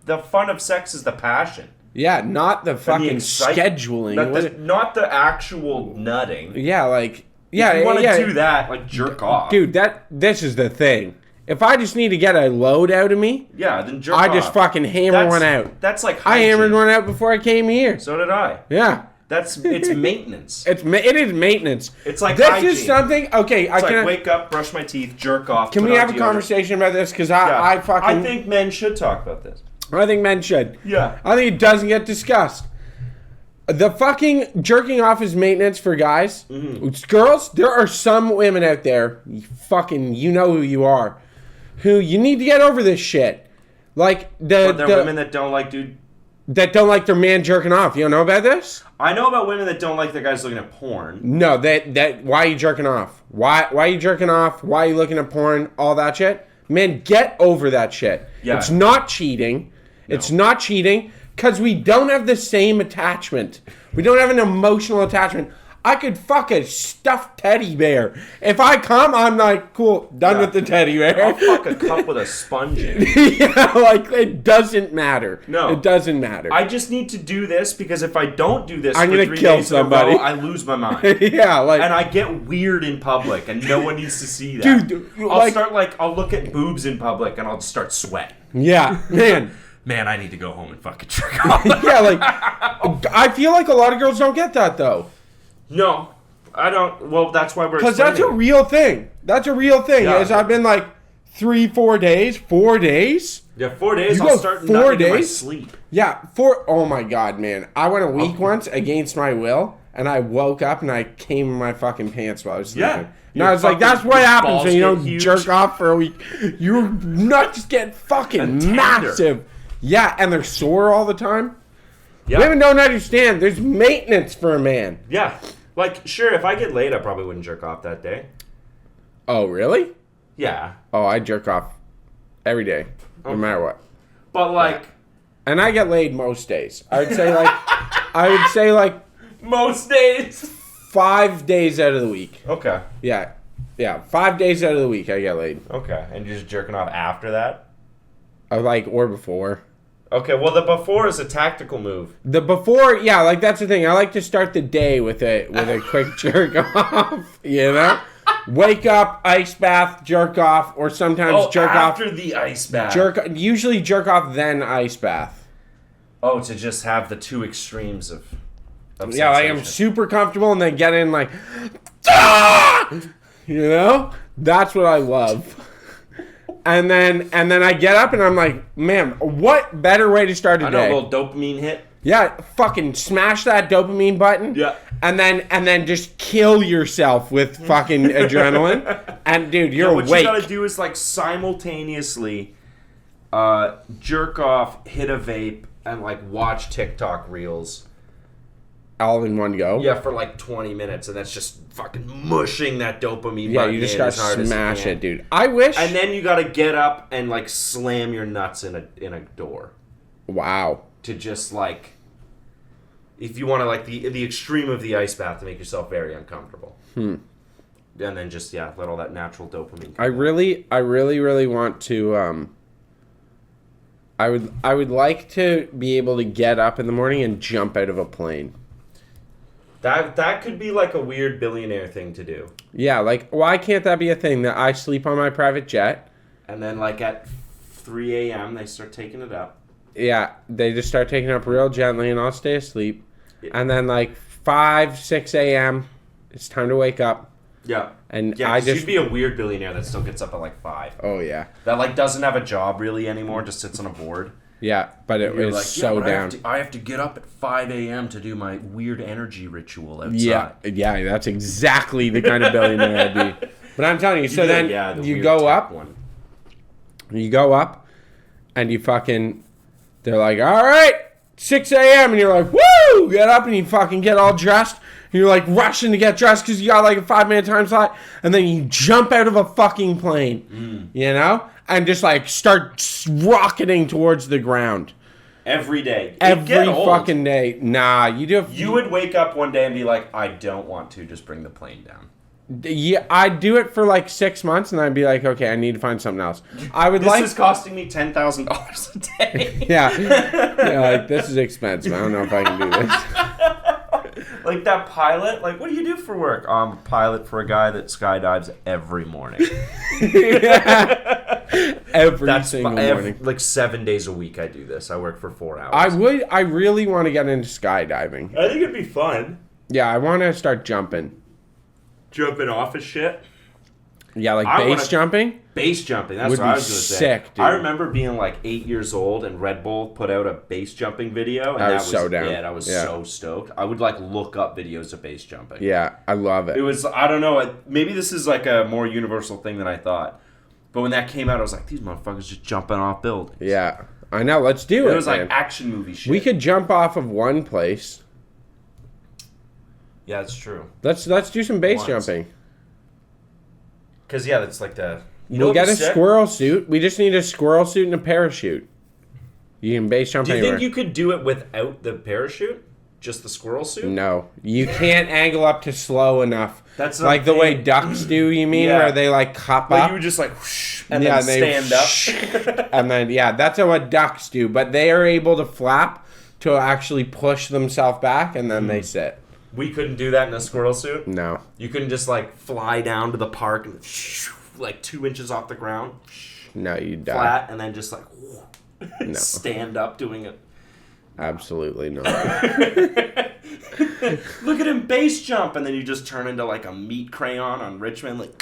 Speaker 1: the fun of sex is the passion.
Speaker 6: Yeah, not the
Speaker 1: And the
Speaker 6: fucking
Speaker 1: excite-
Speaker 6: scheduling.
Speaker 1: Not the actual nutting.
Speaker 6: Yeah, like, yeah,
Speaker 1: If you want to
Speaker 6: yeah.
Speaker 1: do that, like jerk off.
Speaker 6: Dude, this is the thing. If I just need to get a load out of me,
Speaker 1: Yeah, then jerk
Speaker 6: I
Speaker 1: off.
Speaker 6: just fucking hammer
Speaker 1: That's-
Speaker 6: one out.
Speaker 1: That's like
Speaker 6: I
Speaker 1: hygiene.
Speaker 6: hammered one out before I came here.
Speaker 1: So did I.
Speaker 6: Yeah.
Speaker 1: It's maintenance.
Speaker 6: It is maintenance.
Speaker 1: It's like
Speaker 6: this
Speaker 1: hygiene.
Speaker 6: is something. Okay,
Speaker 1: It's
Speaker 6: I
Speaker 1: like
Speaker 6: can.
Speaker 1: wake up, brush my teeth, jerk off.
Speaker 6: Can
Speaker 1: put
Speaker 6: we
Speaker 1: on
Speaker 6: have a
Speaker 1: deodorant.
Speaker 6: conversation about this? Because
Speaker 1: Yeah.
Speaker 6: I
Speaker 1: think men should talk about this.
Speaker 6: I think men should.
Speaker 1: Yeah.
Speaker 6: I think it doesn't get discussed. The fucking jerking off is maintenance for guys. Girls, there are some women out there, you know who you are, who you need to get over this shit. Like
Speaker 1: But there are women that don't like, dude.
Speaker 6: that don't like their man jerking off. You don't know about this?
Speaker 1: I know about women that don't like their guys looking at porn.
Speaker 6: No, that why are you jerking off? Why are you jerking off? Why are you looking at porn? All that shit. Man, get over that shit.
Speaker 1: Yeah.
Speaker 6: It's not cheating. It's not cheating because we don't have the same attachment. We don't have an emotional attachment. I could fuck a stuffed teddy bear. If I come, I'm like, cool, done with the teddy
Speaker 1: I'll
Speaker 6: bear.
Speaker 1: fuck a cup with a sponge in.
Speaker 6: Yeah, like it doesn't matter.
Speaker 1: No.
Speaker 6: It doesn't matter.
Speaker 1: I just need to do this because if I don't do this
Speaker 6: I'm
Speaker 1: for
Speaker 6: gonna
Speaker 1: 3
Speaker 6: kill
Speaker 1: days in a
Speaker 6: somebody.
Speaker 1: row, I lose my mind.
Speaker 6: Yeah, like
Speaker 1: And I get weird in public, and no one needs to see that.
Speaker 6: Dude,
Speaker 1: I'll look at boobs in public, and I'll just start sweating.
Speaker 6: yeah, man.
Speaker 1: Man, I need to go home and fucking jerk off.
Speaker 6: Yeah, like I feel like a lot of girls don't get that though.
Speaker 1: No, I don't. Well, that's why we're.
Speaker 6: Because that's a
Speaker 1: explaining it.
Speaker 6: real thing. That's a real thing.
Speaker 1: Yeah.
Speaker 6: Is I've been like 4 days. 4 days?
Speaker 1: Yeah, 4 days.
Speaker 6: You
Speaker 1: I'll
Speaker 6: go
Speaker 1: start
Speaker 6: 4
Speaker 1: nutting in my
Speaker 6: days?
Speaker 1: sleep.
Speaker 6: Yeah, oh my god, man. I went a week once against my will, and I woke up and I came in my fucking pants while I was sleeping.
Speaker 1: Yeah.
Speaker 6: And I was like, that's what
Speaker 1: your
Speaker 6: happens
Speaker 1: balls
Speaker 6: when you
Speaker 1: get
Speaker 6: don't
Speaker 1: huge.
Speaker 6: jerk off for a week. Your nuts get fucking
Speaker 1: And tender.
Speaker 6: massive. Yeah, and they're sore all the time.
Speaker 1: Yeah.
Speaker 6: Women don't understand. There's maintenance for a man.
Speaker 1: Yeah. Like, sure, if I get laid, I probably wouldn't jerk off that day.
Speaker 6: Oh, really?
Speaker 1: Yeah.
Speaker 6: Oh, I jerk off every day, no matter what.
Speaker 1: But, like,
Speaker 6: And I get laid most days. I would say like
Speaker 1: most days.
Speaker 6: 5 days out of the week.
Speaker 1: Okay.
Speaker 6: Yeah. 5 days out of the week I get laid.
Speaker 1: Okay. And you're just jerking off after that?
Speaker 6: Or before.
Speaker 1: Okay, well, the before is a tactical move.
Speaker 6: The before, yeah, like that's the thing. I like to start the day with a quick jerk off. You know, wake up, ice bath, jerk off, or sometimes jerk off.
Speaker 1: after the ice bath.
Speaker 6: Usually jerk off then ice bath.
Speaker 1: Oh, to just have the two extremes of
Speaker 6: Yeah, like I'm
Speaker 1: sensation.
Speaker 6: super comfortable and then get in like, "Ah!" You know? That's what I love. And then I get up and I'm like, man, what better way to start a
Speaker 1: I know,
Speaker 6: day?
Speaker 1: a little dopamine hit.
Speaker 6: Yeah, fucking smash that dopamine button.
Speaker 1: Yeah.
Speaker 6: And then just kill yourself with fucking adrenaline. And dude, you're
Speaker 1: What
Speaker 6: awake.
Speaker 1: you gotta do is like simultaneously jerk off, hit a vape, and like watch TikTok reels.
Speaker 6: All in one go.
Speaker 1: Yeah, for like 20 minutes, and that's just fucking mushing that dopamine.
Speaker 6: Yeah,
Speaker 1: button
Speaker 6: you just
Speaker 1: in
Speaker 6: gotta
Speaker 1: as hard as you
Speaker 6: smash
Speaker 1: can.
Speaker 6: it, dude. I wish.
Speaker 1: And then you gotta get up and like slam your nuts in a door
Speaker 6: Wow.
Speaker 1: to just like, if you want to like the extreme of the ice bath to make yourself very uncomfortable. And then just let all that natural dopamine.
Speaker 6: I really want to. I would like to be able to get up in the morning and jump out of a plane.
Speaker 1: That could be like a weird billionaire thing to do.
Speaker 6: Yeah, like why can't that be a thing that I sleep on my private jet?
Speaker 1: And then like at 3 a.m. they start taking it up.
Speaker 6: Yeah, they just start taking up real gently, and I'll stay asleep.
Speaker 1: Yeah.
Speaker 6: And then like 5, 6 a.m. it's time to wake up.
Speaker 1: Yeah.
Speaker 6: And
Speaker 1: Yeah,
Speaker 6: I
Speaker 1: 'cause
Speaker 6: just
Speaker 1: you'd be a weird billionaire that still gets up at like 5.
Speaker 6: oh yeah,
Speaker 1: That like doesn't have a job really anymore, just sits on a board.
Speaker 6: yeah, but it
Speaker 1: You're
Speaker 6: was
Speaker 1: like,
Speaker 6: so
Speaker 1: but
Speaker 6: down.
Speaker 1: I have to get up at 5 a.m. to do my weird energy ritual outside.
Speaker 6: Yeah, that's exactly the kind of billionaire I'd be. But I'm telling you, so then
Speaker 1: the
Speaker 6: you
Speaker 1: weird
Speaker 6: go
Speaker 1: tech
Speaker 6: up,
Speaker 1: one.
Speaker 6: and you fucking, they're like, all right, 6 a.m. and you're like, woo, get up and you fucking get all dressed. And you're like rushing to get dressed because you got like a 5-minute time slot, and then you jump out of a fucking plane, you know, and just like start rocketing towards the ground
Speaker 1: Every day. It'd
Speaker 6: every
Speaker 1: get old.
Speaker 6: fucking day. Nah, you do.
Speaker 1: You would wake up one day and be like, I don't want to, just bring the plane down.
Speaker 6: Yeah, I'd do it for like 6 months, and I'd be like, okay, I need to find something else. I would
Speaker 1: This
Speaker 6: like,
Speaker 1: is costing me $10,000 a day.
Speaker 6: yeah, like this is expensive. I don't know if I can do this.
Speaker 1: Like that pilot, like what do you do for work? I'm a pilot for a guy that skydives every morning.
Speaker 6: Every single morning.
Speaker 1: Like 7 days a week I do this. I work for 4 hours.
Speaker 6: I really want to get into skydiving.
Speaker 1: I think it'd be fun.
Speaker 6: Yeah, I want to start jumping.
Speaker 1: Jumping off of shit.
Speaker 6: Yeah, like
Speaker 1: I
Speaker 6: base
Speaker 1: wanna-
Speaker 6: jumping.
Speaker 1: Base jumping, that's
Speaker 6: Would
Speaker 1: what I
Speaker 6: be
Speaker 1: was going to say.
Speaker 6: sick, dude.
Speaker 1: I remember being like 8 years old and Red Bull put out a base jumping video. And
Speaker 6: I
Speaker 1: that
Speaker 6: was so down.
Speaker 1: Yeah, and I was
Speaker 6: Yeah.
Speaker 1: so stoked. I would like look up videos of base jumping.
Speaker 6: Yeah, I love it.
Speaker 1: It was, I don't know, maybe this is like a more universal thing than I thought. But when that came out, I was like, these motherfuckers just jumping off buildings.
Speaker 6: Yeah, I know. Let's do it.
Speaker 1: It was like
Speaker 6: man.
Speaker 1: action movie shit.
Speaker 6: We could jump off of one place.
Speaker 1: Yeah, it's true.
Speaker 6: Let's do some base
Speaker 1: Once.
Speaker 6: jumping.
Speaker 1: Because, yeah, that's like the...
Speaker 6: We'll get a squirrel suit. We just need a squirrel suit and a parachute. You can base jump
Speaker 1: Do you
Speaker 6: anywhere.
Speaker 1: think you could do it without the parachute? Just the squirrel suit?
Speaker 6: No, you can't angle up to slow enough.
Speaker 1: That's
Speaker 6: like the way
Speaker 1: thing.
Speaker 6: ducks do. You mean
Speaker 1: Yeah.
Speaker 6: where they like cup
Speaker 1: Like
Speaker 6: up?
Speaker 1: you would just like whoosh, and
Speaker 6: Yeah,
Speaker 1: then
Speaker 6: they
Speaker 1: stand up.
Speaker 6: and then that's what ducks do. But they are able to flap to actually push themselves back, and then they sit.
Speaker 1: We couldn't do that in a squirrel suit.
Speaker 6: No,
Speaker 1: You couldn't just like fly down to the park and like 2 inches off the ground,
Speaker 6: no, you die.
Speaker 1: flat, and then just like
Speaker 6: No.
Speaker 1: stand up doing it.
Speaker 6: Absolutely not.
Speaker 1: Look at him base jump, and then you just turn into like a meat crayon on Richmond, like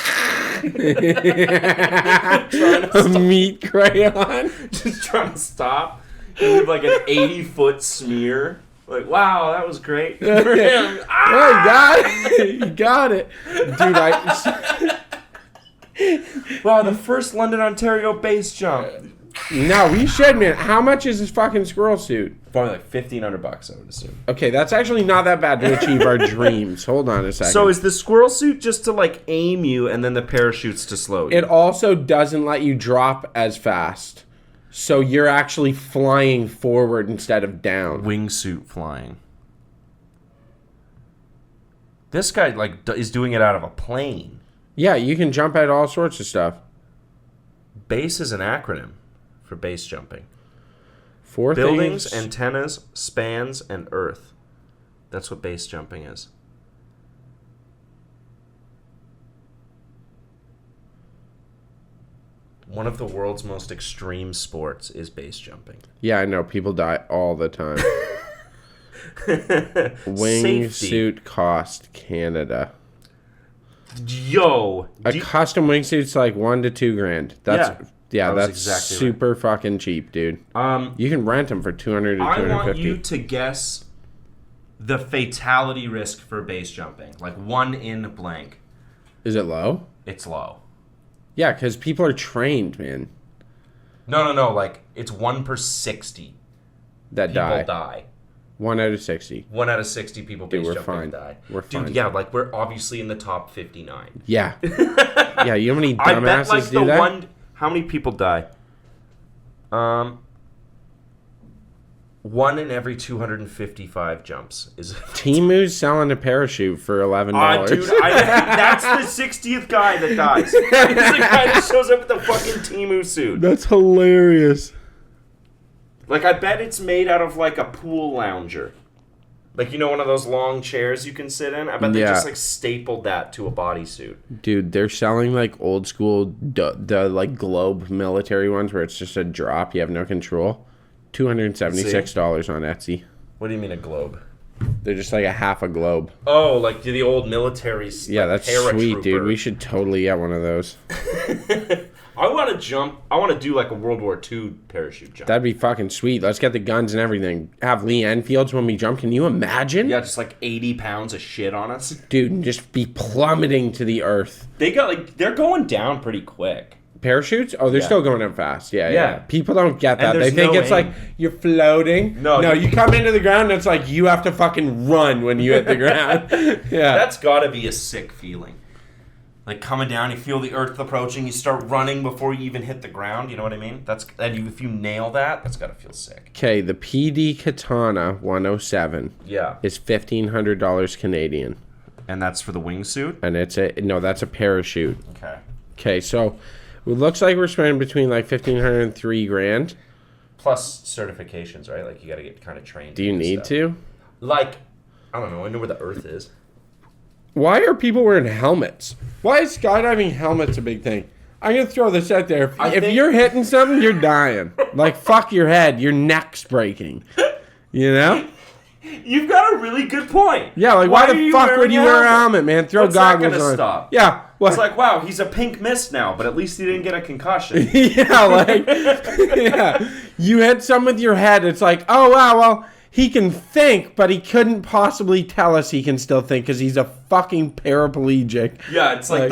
Speaker 6: A meat crayon.
Speaker 1: just trying to stop. You leave like an 80-foot smear. Like, wow, that was great. For him.
Speaker 6: Oh, you got it. You got it, dude.
Speaker 1: Wow, the first London, Ontario base jump.
Speaker 6: No, we should, man. How much is this fucking squirrel suit?
Speaker 1: Probably like $1,500, I would assume.
Speaker 6: Okay, that's actually not that bad to achieve our dreams. Hold on a second.
Speaker 1: So is the squirrel suit just to like aim you, and then the parachute's to slow you?
Speaker 6: It also doesn't let you drop as fast. So you're actually flying forward instead of down.
Speaker 1: Wingsuit flying. This guy like is doing it out of a plane.
Speaker 6: Yeah, you can jump at all sorts of stuff.
Speaker 1: Base is an acronym for base jumping.
Speaker 6: Four
Speaker 1: Buildings,
Speaker 6: things.
Speaker 1: antennas, spans, and earth. That's what base jumping is. One of the world's most extreme sports is base jumping.
Speaker 6: Yeah, I know. People die all the time.
Speaker 1: Safety.
Speaker 6: Wingsuit cost Canada.
Speaker 1: Yo.
Speaker 6: A custom wingsuit's like $1 to $2 grand.
Speaker 1: That was
Speaker 6: that's
Speaker 1: exactly right.
Speaker 6: super fucking cheap, dude. You can rent them for $200 to $250.
Speaker 1: I want you to guess the fatality risk for base jumping. Like 1 in blank.
Speaker 6: Is it low?
Speaker 1: It's low.
Speaker 6: Yeah, because people are trained, man.
Speaker 1: No. Like, it's 1 per 60
Speaker 6: That
Speaker 1: people die.
Speaker 6: 1 out of 60.
Speaker 1: 1 out of 60 people
Speaker 6: Dude,
Speaker 1: base
Speaker 6: we're
Speaker 1: jumping
Speaker 6: fine.
Speaker 1: die.
Speaker 6: We're
Speaker 1: Dude,
Speaker 6: fine.
Speaker 1: yeah, like, we're obviously in the top 59.
Speaker 6: Yeah. Yeah, you know how many
Speaker 1: I bet,
Speaker 6: dumbasses
Speaker 1: like,
Speaker 6: do that?
Speaker 1: How many people die? 1 in every 255 jumps is.
Speaker 6: Temu's selling a parachute for $11.
Speaker 1: Dude, that's the 60th guy that dies. It's the guy that shows up with the fucking Temu suit.
Speaker 6: That's hilarious.
Speaker 1: Like, I bet it's made out of, like, a pool lounger. Like, you know, one of those long chairs you can sit in? I bet they
Speaker 6: Yeah.
Speaker 1: just, like, stapled that to a bodysuit.
Speaker 6: Dude, they're selling like old school, the like Globe military ones where it's just a drop, you have no control. $276 on Etsy.
Speaker 1: What do you mean a globe?
Speaker 6: They're just like a half a globe.
Speaker 1: Oh, like the old military.
Speaker 6: Yeah,
Speaker 1: like,
Speaker 6: that's sweet, dude.
Speaker 1: paratrooper.
Speaker 6: We should totally get one of those.
Speaker 1: I want to jump. I want to do like a World War II parachute jump.
Speaker 6: That'd be fucking sweet. Let's get the guns and everything. Have Lee Enfields when we jump. Can you imagine?
Speaker 1: Yeah, just like 80 pounds of shit on us.
Speaker 6: Dude, and just be plummeting to the earth.
Speaker 1: They're going down pretty quick.
Speaker 6: Parachutes? Oh, they're
Speaker 1: Yeah.
Speaker 6: still going up fast. Yeah.
Speaker 1: Yeah.
Speaker 6: People don't get that.
Speaker 1: And
Speaker 6: They
Speaker 1: there's
Speaker 6: think
Speaker 1: no
Speaker 6: it's
Speaker 1: aim.
Speaker 6: like you're floating.
Speaker 1: No,
Speaker 6: you come into the ground and it's like you have to fucking run when you hit the ground. Yeah.
Speaker 1: That's got to be a sick feeling. Like coming down, you feel the earth approaching, you start running before you even hit the ground. You know what I mean? If you nail that, that's got to feel sick.
Speaker 6: Okay, the PD Katana 107
Speaker 1: Yeah.
Speaker 6: is $1,500 Canadian.
Speaker 1: And that's for the wingsuit?
Speaker 6: And that's a parachute.
Speaker 1: Okay.
Speaker 6: Okay, so it looks like we're spending between like $1,500 and $3,000.
Speaker 1: Plus certifications, right? Like you got to get kind of trained.
Speaker 6: Do you
Speaker 1: and
Speaker 6: need
Speaker 1: stuff.
Speaker 6: to?
Speaker 1: Like, I don't know. I know where the earth is.
Speaker 6: Why are people wearing helmets? Why is skydiving helmets a big thing? I'm going to throw this out there. If
Speaker 1: think-
Speaker 6: you're hitting something, you're dying. Like, fuck your head. Your neck's breaking. You know?
Speaker 1: You've got a really good point.
Speaker 6: Yeah, like, why
Speaker 1: are
Speaker 6: the
Speaker 1: you
Speaker 6: fuck
Speaker 1: wearing
Speaker 6: would you wear a helmet, man? Throw
Speaker 1: What's that
Speaker 6: goggles
Speaker 1: gonna
Speaker 6: on.
Speaker 1: stop?
Speaker 6: Yeah. What?
Speaker 1: It's like, wow, he's a pink mist now, but at least he didn't get a concussion.
Speaker 6: yeah, like, yeah. You hit something with your head. It's like, oh, wow, well, he can think, but he couldn't possibly tell us he can still think because he's a fucking paraplegic.
Speaker 1: Yeah, it's like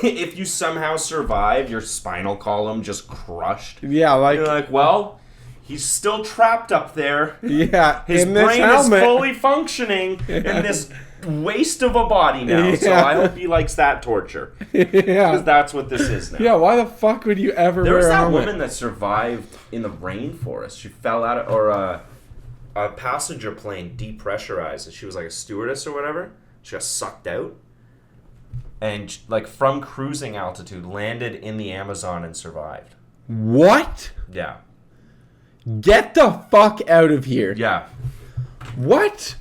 Speaker 1: if you somehow survive, your spinal column just crushed.
Speaker 6: Yeah, like,
Speaker 1: You're like, well, he's still trapped up there.
Speaker 6: yeah,
Speaker 1: His
Speaker 6: in this
Speaker 1: brain
Speaker 6: helmet.
Speaker 1: is fully functioning in this waste of a body now. So
Speaker 6: Yeah.
Speaker 1: I hope he likes that torture.
Speaker 6: yeah.
Speaker 1: Because that's what this is now.
Speaker 6: Yeah, why the fuck would you ever
Speaker 1: There
Speaker 6: wear
Speaker 1: was
Speaker 6: a
Speaker 1: that
Speaker 6: helmet?
Speaker 1: woman that survived in the rainforest. She fell out of, or a passenger plane depressurized. She was like a stewardess or whatever. She got sucked out. And like from cruising altitude, landed in the Amazon and survived.
Speaker 6: What?
Speaker 1: Yeah.
Speaker 6: Get the fuck out of here.
Speaker 1: Yeah.
Speaker 6: What?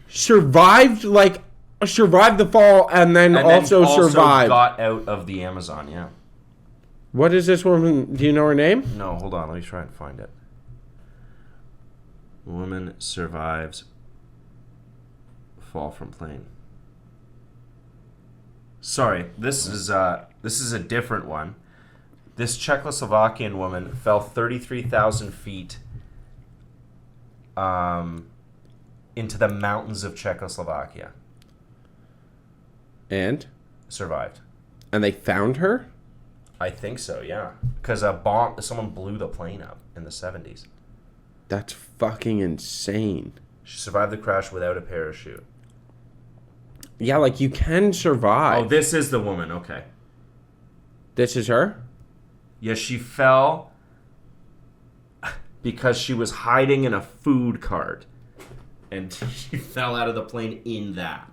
Speaker 6: Survived the fall and then also survived.
Speaker 1: got out of the Amazon, yeah.
Speaker 6: What is this woman? Do you know her name?
Speaker 1: No, hold on. Let me try and find it. Woman survives fall from plane. Sorry, this is a different one. This Czechoslovakian woman fell 33,000 feet into the mountains of Czechoslovakia.
Speaker 6: And
Speaker 1: Survived.
Speaker 6: they found her?
Speaker 1: I think so, yeah. Because someone blew the plane up in the 70s.
Speaker 6: That's fucking insane.
Speaker 1: She survived the crash without a parachute.
Speaker 6: Yeah, like you can survive.
Speaker 1: Oh, this is the woman. Okay.
Speaker 6: This is her?
Speaker 1: Yeah, she fell because she was hiding in a food cart. And she fell out of the plane in that.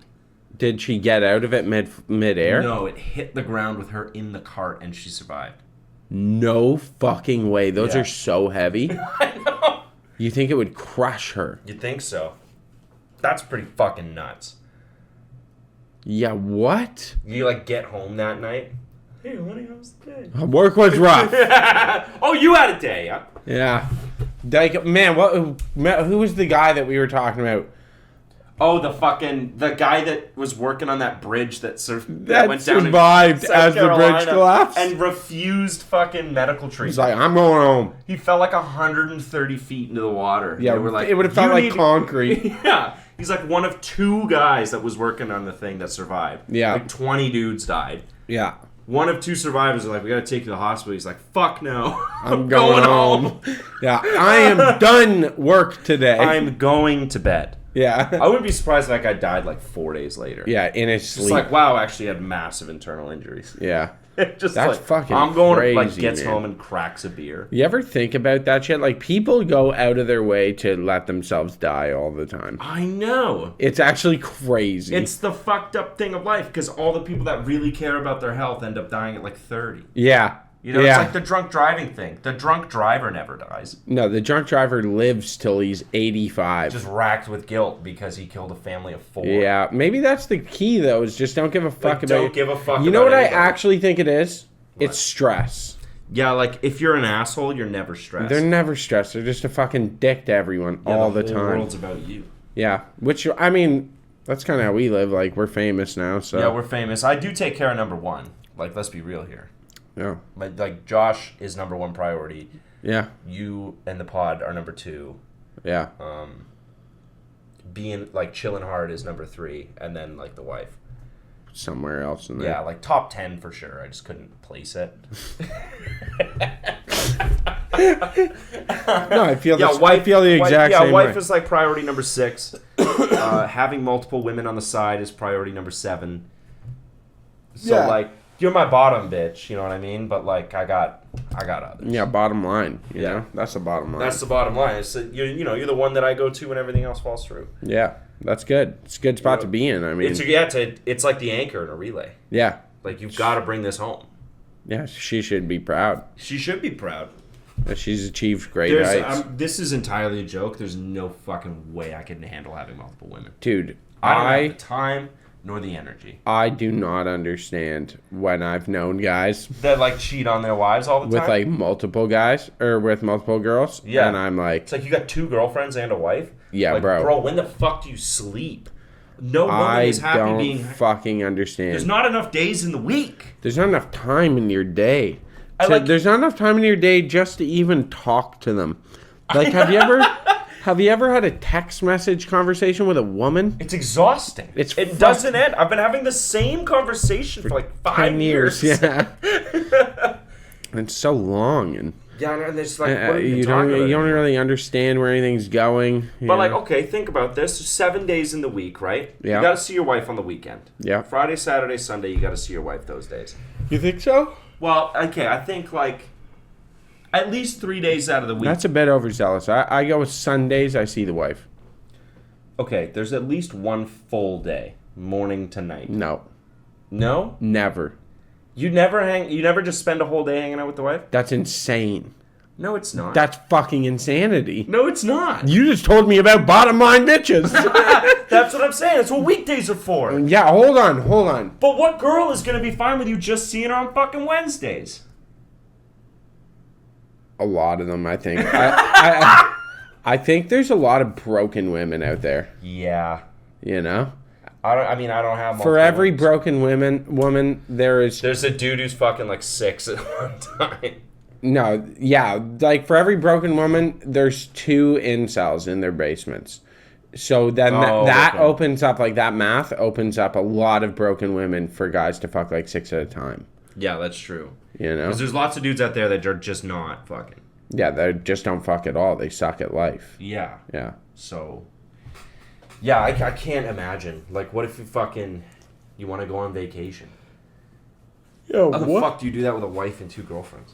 Speaker 6: Did she get out of it mid-air?
Speaker 1: No, it hit the ground with her in the cart and she survived.
Speaker 6: No fucking way. Those
Speaker 1: Yeah.
Speaker 6: are so heavy.
Speaker 1: I know.
Speaker 6: You think it would crush her?
Speaker 1: You'd think so. That's pretty fucking nuts.
Speaker 6: Yeah, what?
Speaker 1: You like get home that night Hey, honey, how's the day?
Speaker 6: Work was rough.
Speaker 1: Oh, you had a day, huh?
Speaker 6: Yeah. Like, man, who was the guy that we were talking about?
Speaker 1: Oh, the guy that was working on that bridge that
Speaker 6: That
Speaker 1: went down
Speaker 6: survived
Speaker 1: in South
Speaker 6: as the bridge
Speaker 1: Carolina
Speaker 6: collapsed?
Speaker 1: and refused fucking medical treatment.
Speaker 6: He's like, I'm going home.
Speaker 1: He fell like 130 feet into the water.
Speaker 6: Yeah,
Speaker 1: They were like,
Speaker 6: it would have felt
Speaker 1: "You
Speaker 6: like
Speaker 1: need-"
Speaker 6: concrete.
Speaker 1: Yeah. He's like one of 2 guys that was working on the thing that survived.
Speaker 6: Yeah.
Speaker 1: Like 20 dudes died.
Speaker 6: Yeah.
Speaker 1: One of 2 survivors are like, we gotta take you to the hospital. He's like, fuck no.
Speaker 6: I'm going home. Yeah. I am done work today.
Speaker 1: I'm going to bed.
Speaker 6: Yeah.
Speaker 1: I wouldn't be surprised if that guy died like 4 days later.
Speaker 6: Yeah, in his
Speaker 1: It's
Speaker 6: sleep.
Speaker 1: like, wow, actually had massive internal injuries.
Speaker 6: Yeah.
Speaker 1: Just
Speaker 6: That's
Speaker 1: like,
Speaker 6: fucking
Speaker 1: I'm going to, like,
Speaker 6: crazy,
Speaker 1: gets
Speaker 6: man.
Speaker 1: home and cracks a beer.
Speaker 6: You ever think about that shit? Like, people go out of their way to let themselves die all the time.
Speaker 1: I know.
Speaker 6: It's actually crazy.
Speaker 1: It's the fucked up thing of life because all the people that really care about their health end up dying at like 30.
Speaker 6: Yeah.
Speaker 1: You know,
Speaker 6: yeah.
Speaker 1: it's like the drunk driving thing. The drunk driver never dies.
Speaker 6: No, the drunk driver lives till he's 85.
Speaker 1: Just racked with guilt because he killed a family of 4.
Speaker 6: Yeah, maybe that's the key though. Is just don't give a fuck
Speaker 1: Like,
Speaker 6: about.
Speaker 1: don't give a fuck
Speaker 6: You know
Speaker 1: about
Speaker 6: what
Speaker 1: anybody.
Speaker 6: I actually think it is? It's stress.
Speaker 1: Yeah, like if you're an asshole, you're never stressed.
Speaker 6: They're never stressed. They're just a fucking dick to everyone
Speaker 1: Yeah,
Speaker 6: all the
Speaker 1: whole
Speaker 6: time.
Speaker 1: world's about you.
Speaker 6: Yeah, which I mean, that's kind of how we live. Like we're famous now, so
Speaker 1: Yeah, we're famous. I do take care of number 1. Like, let's be real here.
Speaker 6: yeah,
Speaker 1: Like Josh is number 1 priority.
Speaker 6: yeah,
Speaker 1: You and the pod are number 2.
Speaker 6: yeah.
Speaker 1: Being like chilling hard is number 3, and then like the wife.
Speaker 6: Somewhere else in there.
Speaker 1: Yeah, like top 10 for sure. I just couldn't place it.
Speaker 6: No, I feel.
Speaker 1: Yeah,
Speaker 6: I feel the exact same
Speaker 1: wife
Speaker 6: way.
Speaker 1: is like priority number 6. Having multiple women on the side is priority number 7. So
Speaker 6: Yeah.
Speaker 1: like, you're my bottom bitch, you know what I mean? But like, I got others.
Speaker 6: Yeah, bottom line. You
Speaker 1: Yeah.
Speaker 6: know, that's the bottom line.
Speaker 1: That's the bottom line. It's that you're the one that I go to when everything else falls through.
Speaker 6: Yeah, that's good. It's a good spot to be in. I mean,
Speaker 1: It's like the anchor in a relay.
Speaker 6: yeah,
Speaker 1: Like, you've got to bring this home.
Speaker 6: yeah. She should be proud
Speaker 1: She should be proud.
Speaker 6: that she's achieved great heights.
Speaker 1: This is entirely a joke. There's no fucking way I can handle having multiple women.
Speaker 6: Dude,
Speaker 1: I don't have the time nor the energy.
Speaker 6: I do not understand when I've known guys
Speaker 1: That like cheat on their wives all the
Speaker 6: with
Speaker 1: time.
Speaker 6: like multiple guys or with multiple girls.
Speaker 1: Yeah.
Speaker 6: And I'm like,
Speaker 1: It's like you got 2 girlfriends and a wife.
Speaker 6: Yeah,
Speaker 1: like,
Speaker 6: bro.
Speaker 1: Bro, when the fuck do you sleep? No woman
Speaker 6: I
Speaker 1: is happy
Speaker 6: don't
Speaker 1: being.
Speaker 6: fucking understand.
Speaker 1: There's not enough days in the week.
Speaker 6: There's not enough time in your day.
Speaker 1: like-
Speaker 6: There's not enough time in your day just to even talk to them. Like, have you ever had a text message conversation with a woman?
Speaker 1: It's exhausting.
Speaker 6: It's
Speaker 1: it doesn't end. I've been having the same conversation for like 5
Speaker 6: 10
Speaker 1: years.
Speaker 6: Yeah. It's so long, and
Speaker 1: Yeah, and it's like, what are we
Speaker 6: you
Speaker 1: talking
Speaker 6: don't
Speaker 1: about
Speaker 6: you don't
Speaker 1: anymore?
Speaker 6: really understand where anything's going.
Speaker 1: But like, okay, think about this: 7 days in the week, right?
Speaker 6: Yeah.
Speaker 1: You got to see your wife on the weekend.
Speaker 6: Yeah.
Speaker 1: Friday, Saturday, Sunday, you got to see your wife those days.
Speaker 6: You think so?
Speaker 1: Well, okay, I think like at least 3 days out of the week.
Speaker 6: That's a bit overzealous. I go with Sundays. I see the wife.
Speaker 1: Okay, there's at least one full day, morning to night.
Speaker 6: No,
Speaker 1: No,
Speaker 6: never.
Speaker 1: you never just spend a whole day hanging out with the wife.
Speaker 6: That's insane.
Speaker 1: No, it's not.
Speaker 6: That's fucking insanity.
Speaker 1: No, it's not.
Speaker 6: You just told me about bottom line bitches.
Speaker 1: That's what I'm saying. That's what weekdays are for.
Speaker 6: Yeah, hold on.
Speaker 1: But what girl is gonna be fine with you just seeing her on fucking Wednesdays?
Speaker 6: A lot of them, I think. I think there's a lot of broken women out there.
Speaker 1: Yeah.
Speaker 6: You know,
Speaker 1: I don't have
Speaker 6: for
Speaker 1: multiple
Speaker 6: every
Speaker 1: ones.
Speaker 6: broken woman, there is
Speaker 1: There's a dude who's fucking like 6 at one time.
Speaker 6: no, yeah, like for every broken woman, there's 2 incels in their basements. So then
Speaker 1: Oh,
Speaker 6: that
Speaker 1: okay.
Speaker 6: opens up, like that math opens up a lot of broken women for guys to fuck like 6 at a time.
Speaker 1: Yeah, that's true.
Speaker 6: You know,
Speaker 1: Because there's lots of dudes out there that are just not fucking.
Speaker 6: yeah, they just don't fuck at all. They suck at life.
Speaker 1: Yeah.
Speaker 6: Yeah.
Speaker 1: So. Yeah, I can't imagine. Like, what if you want to go on vacation?
Speaker 6: Yo,
Speaker 1: How the fuck do you do that with a wife and 2 girlfriends?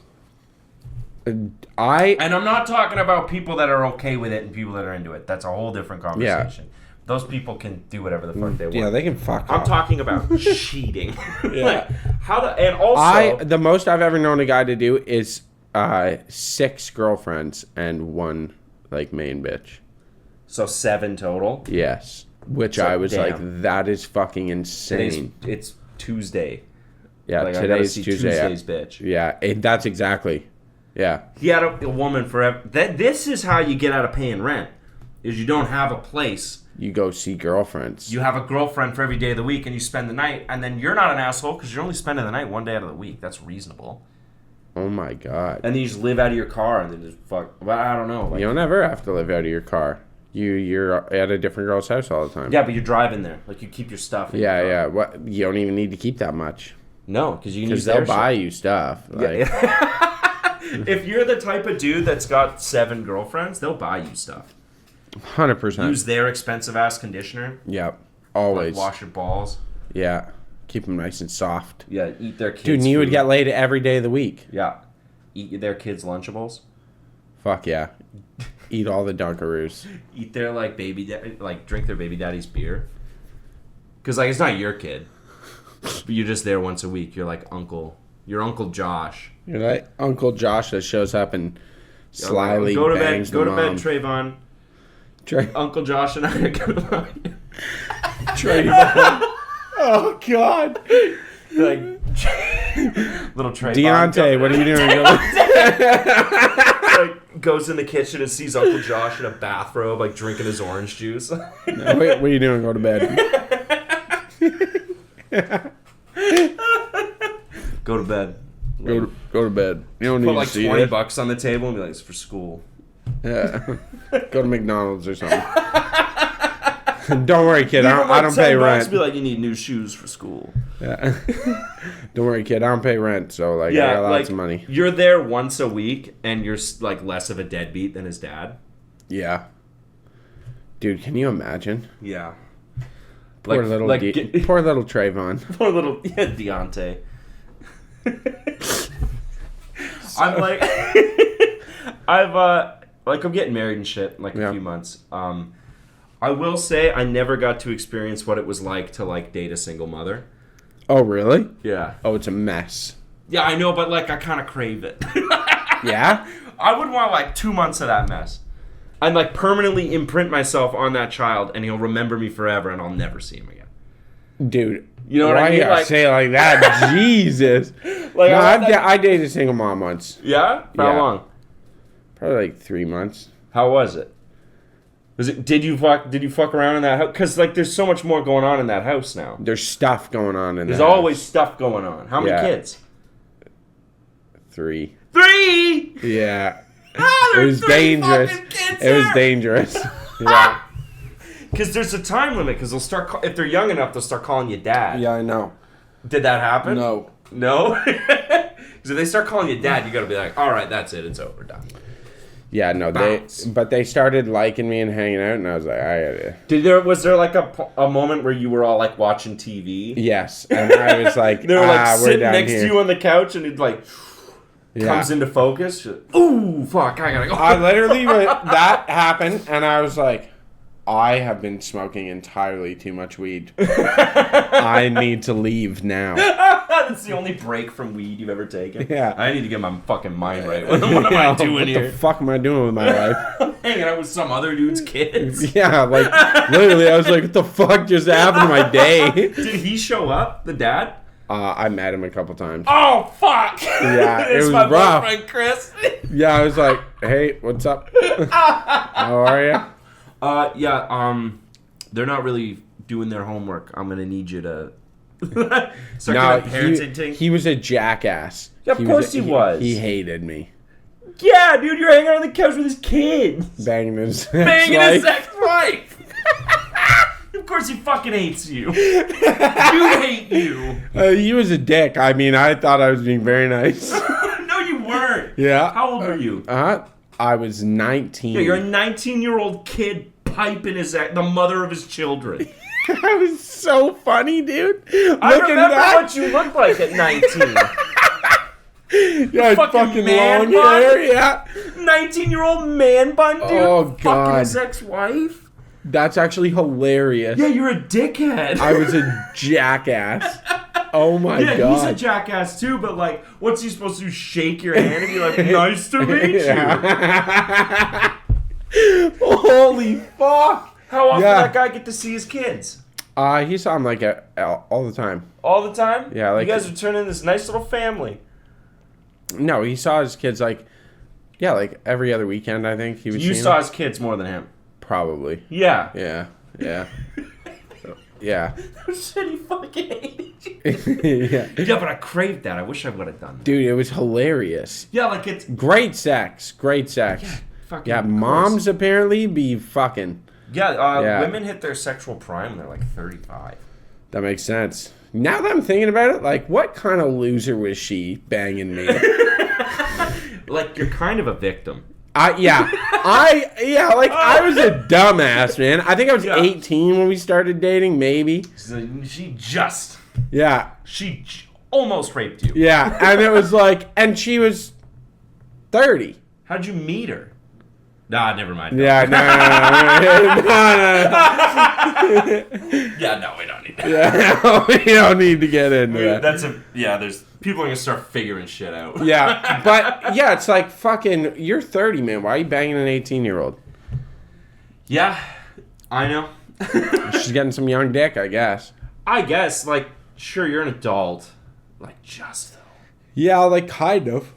Speaker 1: And I'm not talking about people that are okay with it and people that are into it. That's a whole different conversation. Those people can do whatever the fuck they want.
Speaker 6: Yeah, they can fuck
Speaker 1: I'm
Speaker 6: off.
Speaker 1: talking about cheating.
Speaker 6: Yeah.
Speaker 1: Like, and also
Speaker 6: The most I've ever known a guy to do is 6 girlfriends and 1 like main bitch.
Speaker 1: so 7 total.
Speaker 6: Yes, which
Speaker 1: So,
Speaker 6: I was
Speaker 1: damn.
Speaker 6: like, that is fucking insane.
Speaker 1: It's Tuesday.
Speaker 6: Yeah,
Speaker 1: Like, I gotta
Speaker 6: today's
Speaker 1: see
Speaker 6: Tuesday.
Speaker 1: Tuesday's bitch.
Speaker 6: Yeah, that's exactly. Yeah.
Speaker 1: He had a woman forever. This is how you get out of paying rent. Is you don't have a place.
Speaker 6: You go see girlfriends.
Speaker 1: You have a girlfriend for every day of the week, and you spend the night, and then you're not an asshole because you're only spending the night one day out of the week. That's reasonable.
Speaker 6: Oh my god.
Speaker 1: And then you just live out of your car, and then just fuck. Well, I don't know. Like,
Speaker 6: You don't ever have to live out of your car. You're at a different girl's house all the time.
Speaker 1: yeah, but you're driving there. Like, you keep your stuff. In your car.
Speaker 6: Yeah. What? You don't even need to keep that much.
Speaker 1: No, because you can
Speaker 6: Because
Speaker 1: use their
Speaker 6: they'll buy
Speaker 1: shit.
Speaker 6: you stuff. Like,
Speaker 1: If you're the type of dude that's got 7 girlfriends, they'll buy you stuff.
Speaker 6: 100%.
Speaker 1: Use their expensive ass conditioner.
Speaker 6: Yep.
Speaker 1: Like,
Speaker 6: Always.
Speaker 1: wash your balls.
Speaker 6: Yeah. Keep them nice and soft.
Speaker 1: Yeah, eat their kids.
Speaker 6: Dude, and you would
Speaker 1: food.
Speaker 6: get laid every day of the week.
Speaker 1: Yeah, eat their kids' Lunchables.
Speaker 6: Fuck yeah. Eat all the Dunkaroos.
Speaker 1: Eat their drink their baby daddy's beer. Cause like it's not your kid, but you're just there once a week. You're like You're Uncle Josh.
Speaker 6: You're like Uncle Josh that shows up and slyly
Speaker 1: go to bed.
Speaker 6: bangs
Speaker 1: Go
Speaker 6: the
Speaker 1: to bed,
Speaker 6: mom.
Speaker 1: Trayvon.
Speaker 6: Uncle
Speaker 1: Uncle Josh and I are gonna
Speaker 6: Trayvon. Oh God.
Speaker 1: like little Trayvon.
Speaker 6: Deontay, what are you doing?
Speaker 1: Like, goes in the kitchen and sees Uncle Josh in a bathrobe, like drinking his orange juice.
Speaker 6: Wait, what are you doing? Go to bed.
Speaker 1: Go to bed.
Speaker 6: Go to bed. You don't need
Speaker 1: Put
Speaker 6: to
Speaker 1: like
Speaker 6: see
Speaker 1: $20
Speaker 6: it.
Speaker 1: on the table and be like, it's for school.
Speaker 6: Yeah. Go to McDonald's or something. Don't worry, kid.
Speaker 1: Give him,
Speaker 6: I don't pay
Speaker 1: $10,
Speaker 6: rent.
Speaker 1: Be like, you need new shoes for school.
Speaker 6: Yeah. Don't worry, kid. I don't pay rent, so like I got lots of money.
Speaker 1: You're there once a week, and you're like less of a deadbeat than his dad.
Speaker 6: Yeah. Dude, can you imagine?
Speaker 1: Yeah.
Speaker 6: Poor little poor little Trayvon.
Speaker 1: Poor little Deontay. I'm like, I'm getting married and shit in like a few months. I will say I never got to experience what it was like to like date a single mother.
Speaker 6: Oh, really?
Speaker 1: Yeah.
Speaker 6: Oh, it's a mess.
Speaker 1: Yeah, I know, but like I kind of crave it.
Speaker 6: Yeah?
Speaker 1: I would want like 2 months of that mess. I'd like permanently imprint myself on that child, and he'll remember me forever, and I'll never see him again.
Speaker 6: Dude.
Speaker 1: You know what
Speaker 6: why
Speaker 1: I mean?
Speaker 6: you gotta
Speaker 1: Like,
Speaker 6: say it like that? Jesus.
Speaker 1: like
Speaker 6: No,
Speaker 1: I
Speaker 6: I dated a single mom once.
Speaker 1: yeah. For
Speaker 6: Yeah.
Speaker 1: how long?
Speaker 6: Probably like 3 months.
Speaker 1: How was it? Did you fuck around in that house? Because like there's so much more going on in that house now.
Speaker 6: There's stuff going on in
Speaker 1: There's
Speaker 6: there.
Speaker 1: always stuff going on. How many
Speaker 6: Yeah.
Speaker 1: kids?
Speaker 6: 3.
Speaker 1: 3.
Speaker 6: Yeah.
Speaker 1: Ah,
Speaker 6: It
Speaker 1: there's
Speaker 6: was
Speaker 1: 3
Speaker 6: dangerous.
Speaker 1: fucking kids
Speaker 6: It was
Speaker 1: there.
Speaker 6: dangerous. Yeah.
Speaker 1: Because there's a time limit. Because they'll start if they're young enough, they'll start calling you dad.
Speaker 6: Yeah, I know.
Speaker 1: Did that happen?
Speaker 6: No.
Speaker 1: No. Because if they start calling you dad, you got to be like, all right, that's it. It's over. Done.
Speaker 6: Yeah, no,
Speaker 1: Bounce.
Speaker 6: they started liking me and hanging out, and I was like, I gotta.
Speaker 1: Was there like a moment where you were all like watching TV?
Speaker 6: Yes, and I was like,
Speaker 1: They were like
Speaker 6: we're
Speaker 1: sitting
Speaker 6: down
Speaker 1: next
Speaker 6: here.
Speaker 1: to you on the couch, and it like comes into focus. You're like, ooh, fuck! I gotta go.
Speaker 6: I literally that happened, and I was like, I have been smoking entirely too much weed. I need to leave now.
Speaker 1: That's the only break from weed you've ever taken.
Speaker 6: Yeah.
Speaker 1: I need to get my fucking mind right. What am I doing
Speaker 6: what
Speaker 1: here?
Speaker 6: the fuck am I doing with my life?
Speaker 1: I'm hanging out with some other dude's kids.
Speaker 6: Yeah, like literally, I was like, what the fuck just happened to my day?
Speaker 1: Did he show up? The dad?
Speaker 6: I met him a couple times.
Speaker 1: Oh fuck!
Speaker 6: Yeah, it
Speaker 1: It's
Speaker 6: was
Speaker 1: my
Speaker 6: rough.
Speaker 1: boyfriend Chris.
Speaker 6: Yeah, I was like, hey, what's up? How are you?
Speaker 1: They're not really doing their homework. I'm gonna need you to start doing parenting thing.
Speaker 6: he was a jackass.
Speaker 1: Yeah, of course he was.
Speaker 6: He hated me.
Speaker 1: Yeah, dude, you're hanging out on the couch with his kids,
Speaker 6: Banging his
Speaker 1: banging
Speaker 6: ex-wife.
Speaker 1: his ex-wife. Of course, he fucking hates you. You hate you.
Speaker 6: He was a dick. I mean, I thought I was being very nice.
Speaker 1: No, you weren't.
Speaker 6: Yeah.
Speaker 1: How old were you?
Speaker 6: I was 19.
Speaker 1: Yeah, you're a 19-year-old kid piping the mother of his children.
Speaker 6: That was so funny, dude.
Speaker 1: I remember what you looked like at 19.
Speaker 6: Yeah,
Speaker 1: fucking
Speaker 6: fucking
Speaker 1: man
Speaker 6: long
Speaker 1: bun.
Speaker 6: hair, yeah.
Speaker 1: 19-year-old man bun, dude.
Speaker 6: Oh,
Speaker 1: Fucking
Speaker 6: God.
Speaker 1: his ex-wife.
Speaker 6: That's actually hilarious.
Speaker 1: Yeah, you're a dickhead.
Speaker 6: I was a jackass. Oh my
Speaker 1: yeah,
Speaker 6: god.
Speaker 1: he's a jackass too, but like, what's he supposed to do? Shake your hand and be like, nice to meet you.
Speaker 6: Holy fuck.
Speaker 1: How often
Speaker 6: Yeah.
Speaker 1: did that guy get to see his kids?
Speaker 6: He saw him like all the time.
Speaker 1: All the time?
Speaker 6: Yeah, like-
Speaker 1: you guys are turning this nice little family.
Speaker 6: No, he saw his kids like every other weekend. I think he was.
Speaker 1: You
Speaker 6: seeing
Speaker 1: saw
Speaker 6: them.
Speaker 1: his kids more than him.
Speaker 6: Probably.
Speaker 1: Yeah.
Speaker 6: Yeah. Yeah.
Speaker 1: Shit, he fucking hated you.
Speaker 6: Yeah.
Speaker 1: Yeah, but I craved that. I wish I would have done that.
Speaker 6: Dude, it was hilarious.
Speaker 1: Yeah, like it's
Speaker 6: Great sex.
Speaker 1: fucking.
Speaker 6: Yeah,
Speaker 1: of course.
Speaker 6: moms apparently be fucking.
Speaker 1: Yeah,
Speaker 6: Yeah.
Speaker 1: women hit their sexual prime when they're like 35.
Speaker 6: That makes sense. Now that I'm thinking about it, like, what kind of loser was she banging me?
Speaker 1: Like, you're kind of a victim.
Speaker 6: I was a dumbass, man. I think I was
Speaker 1: Yeah.
Speaker 6: 18 when we started dating, maybe.
Speaker 1: She
Speaker 6: Yeah.
Speaker 1: almost raped you.
Speaker 6: Yeah, and it was like, and she was 30.
Speaker 1: How'd you meet her? Nah, never mind.
Speaker 6: Yeah, no.
Speaker 1: Yeah, no, we don't need that.
Speaker 6: Yeah, we don't need to get into that.
Speaker 1: There's people are gonna start figuring shit out.
Speaker 6: Yeah, but yeah, it's like fucking. You're 30, man. Why are you banging an 18-year-old?
Speaker 1: Yeah, I know.
Speaker 6: She's getting some young dick, I guess.
Speaker 1: I guess, like, sure, you're an adult. Like, just though.
Speaker 6: Yeah, like kind of.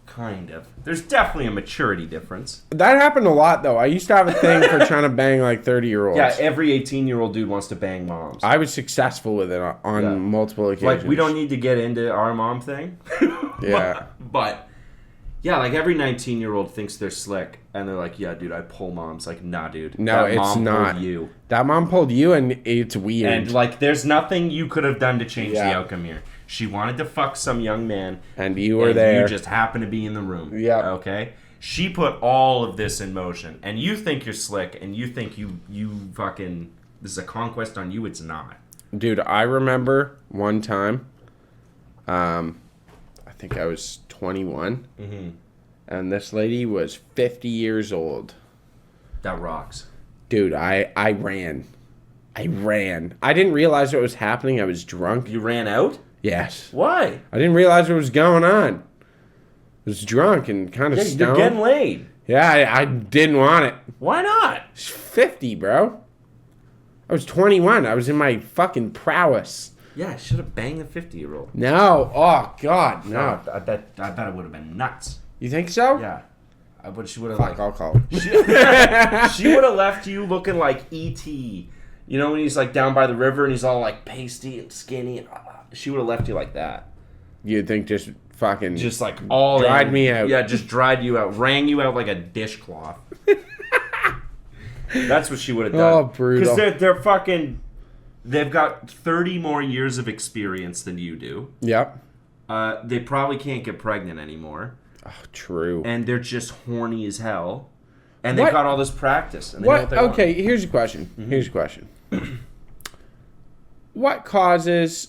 Speaker 1: Kind of. There's definitely a maturity difference.
Speaker 6: That happened a lot, though. I used to have a thing for trying to bang like 30-year-olds.
Speaker 1: Yeah, every 18-year-old dude wants to bang moms.
Speaker 6: I was successful with it on
Speaker 1: Yeah.
Speaker 6: multiple occasions.
Speaker 1: Like, we don't need to get into our mom thing.
Speaker 6: Yeah.
Speaker 1: But, yeah, like, every 19-year-old thinks they're slick. And they're like, yeah, dude, I pull moms. Like, nah, dude.
Speaker 6: No,
Speaker 1: that
Speaker 6: it's
Speaker 1: mom
Speaker 6: not.
Speaker 1: pulled you.
Speaker 6: That mom pulled you, and it's weird.
Speaker 1: And, like, there's nothing you could have done to change the
Speaker 6: Yeah.
Speaker 1: outcome here. She wanted to fuck some young man.
Speaker 6: And you were
Speaker 1: and
Speaker 6: there.
Speaker 1: You just happened to be in the room.
Speaker 6: Yeah.
Speaker 1: Okay? She put all of this in motion. And you think you're slick, and you think you fucking... This is a conquest on you. It's not.
Speaker 6: Dude, I remember one time, I think I was 21, and this lady was 50 years old.
Speaker 1: That rocks.
Speaker 6: Dude, I ran. I didn't realize what was happening. I was drunk.
Speaker 1: You ran out?
Speaker 6: Yes.
Speaker 1: Why?
Speaker 6: I didn't realize what was going on. I was drunk and kind of
Speaker 1: Yeah, you're
Speaker 6: stoned.
Speaker 1: getting laid.
Speaker 6: Yeah, I didn't want it.
Speaker 1: Why not?
Speaker 6: It's 50, bro. I was 21. I was in my fucking prowess.
Speaker 1: Yeah, I should have banged the 50-year-old.
Speaker 6: No. Oh, God, no.
Speaker 1: I bet it would have been nuts.
Speaker 6: You think so?
Speaker 1: Yeah. She would have
Speaker 6: Fuck,
Speaker 1: like...
Speaker 6: I'll call.
Speaker 1: She would have left you looking like E.T. You know when he's like down by the river and he's all like pasty and skinny? She would have left you like that.
Speaker 6: You'd think just fucking...
Speaker 1: Just like all
Speaker 6: dried
Speaker 1: in.
Speaker 6: me out.
Speaker 1: Yeah, just dried you out. Rang you out like a dishcloth. That's what she would have done.
Speaker 6: Oh, brutal.
Speaker 1: Because they're fucking... They've got 30 more years of experience than you do.
Speaker 6: Yep.
Speaker 1: They probably can't get pregnant anymore.
Speaker 6: Oh, true.
Speaker 1: And they're just horny as hell. And they've
Speaker 6: What?
Speaker 1: got all this practice. And they know
Speaker 6: What?
Speaker 1: what they want.
Speaker 6: Okay, here's a question. Here's a question. What causes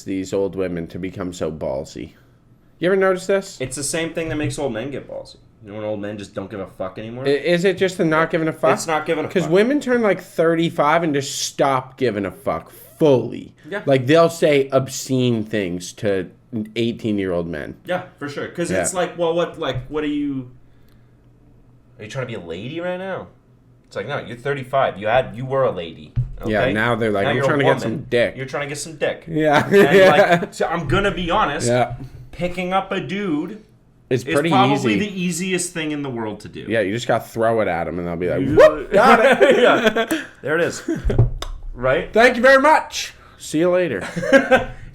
Speaker 6: these old women to become so ballsy? You ever notice this?
Speaker 1: It's the same thing that makes old men get ballsy. You know when old men just don't give a fuck anymore?
Speaker 6: Is it just the not giving a fuck?
Speaker 1: It's not giving a
Speaker 6: Because
Speaker 1: fuck.
Speaker 6: women turn like 35 and just stop giving a fuck fully.
Speaker 1: Yeah.
Speaker 6: Like they'll say obscene things to 18-year-old men.
Speaker 1: Yeah, for sure. Because
Speaker 6: Yeah.
Speaker 1: it's like, well, what are you... Are you trying to be a lady right now? It's like, no, you're 35. You were a lady. Okay?
Speaker 6: Yeah, now they're like, I'm
Speaker 1: you're a
Speaker 6: trying to get
Speaker 1: woman.
Speaker 6: some dick.
Speaker 1: You're trying to get some dick.
Speaker 6: Yeah.
Speaker 1: And like, so I'm going to be honest.
Speaker 6: Yeah.
Speaker 1: Picking up a dude
Speaker 6: It's
Speaker 1: is
Speaker 6: pretty
Speaker 1: probably
Speaker 6: easy.
Speaker 1: the easiest thing in the world to do.
Speaker 6: Yeah, you just got to throw it at them and they'll be like, whoop, got it.
Speaker 1: Yeah. There it is. Right?
Speaker 6: Thank you very much. See you later.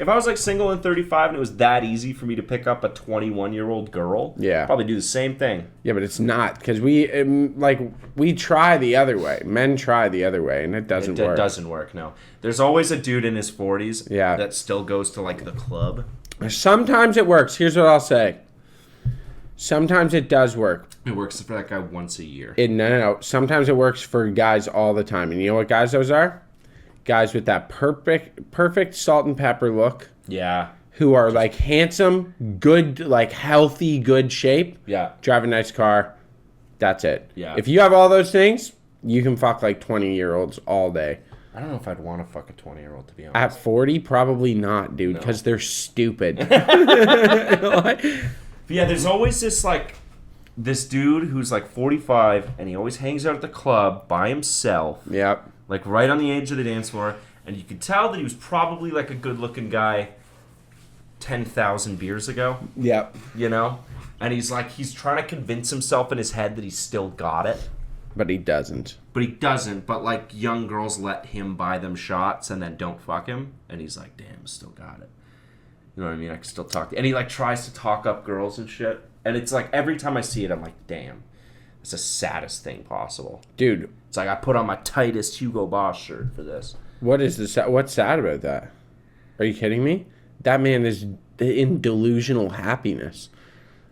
Speaker 1: If I was like single and 35 and it was that easy for me to pick up a 21-year-old girl,
Speaker 6: Yeah.
Speaker 1: I'd probably do the same thing.
Speaker 6: Yeah, but it's not because we try the other way. Men try the other way, and it doesn't
Speaker 1: It
Speaker 6: work.
Speaker 1: doesn't work, no. There's always a dude in his 40s
Speaker 6: Yeah.
Speaker 1: that still goes to like the club.
Speaker 6: Sometimes it works. Here's what I'll say. Sometimes it does work.
Speaker 1: It works for that guy once a year.
Speaker 6: No. Sometimes it works for guys all the time. And you know what guys those are? Guys with that perfect salt and pepper look,
Speaker 1: Yeah.
Speaker 6: who are like handsome, good, like healthy, good shape.
Speaker 1: Yeah.
Speaker 6: Drive a nice car. That's it.
Speaker 1: Yeah.
Speaker 6: If you have all those things, you can fuck like 20-year-olds all day.
Speaker 1: I don't know if I'd want to fuck a 20-year-old, to be honest.
Speaker 6: At 40, probably not, dude, because they're stupid.
Speaker 1: But yeah, there's always this dude who's like 45 and he always hangs out at the club by himself.
Speaker 6: Yep.
Speaker 1: like right on the edge of the dance floor, and you could tell that he was probably like a good-looking guy 10,000 beers ago,
Speaker 6: Yep.
Speaker 1: you know? And he's trying to convince himself in his head that he's still got it.
Speaker 6: But he doesn't.
Speaker 1: But he doesn't. But, like, young girls let him buy them shots and then don't fuck him. And he's like, damn, still got it. You know what I mean? I can still talk to... And he, like, tries to talk up girls and shit. And it's like, every time I see it, I'm like, damn. It's the saddest thing possible.
Speaker 6: Dude,
Speaker 1: It's like, I put on my tightest Hugo Boss shirt for this.
Speaker 6: what's sad about that? Are you kidding me? That man is in delusional happiness.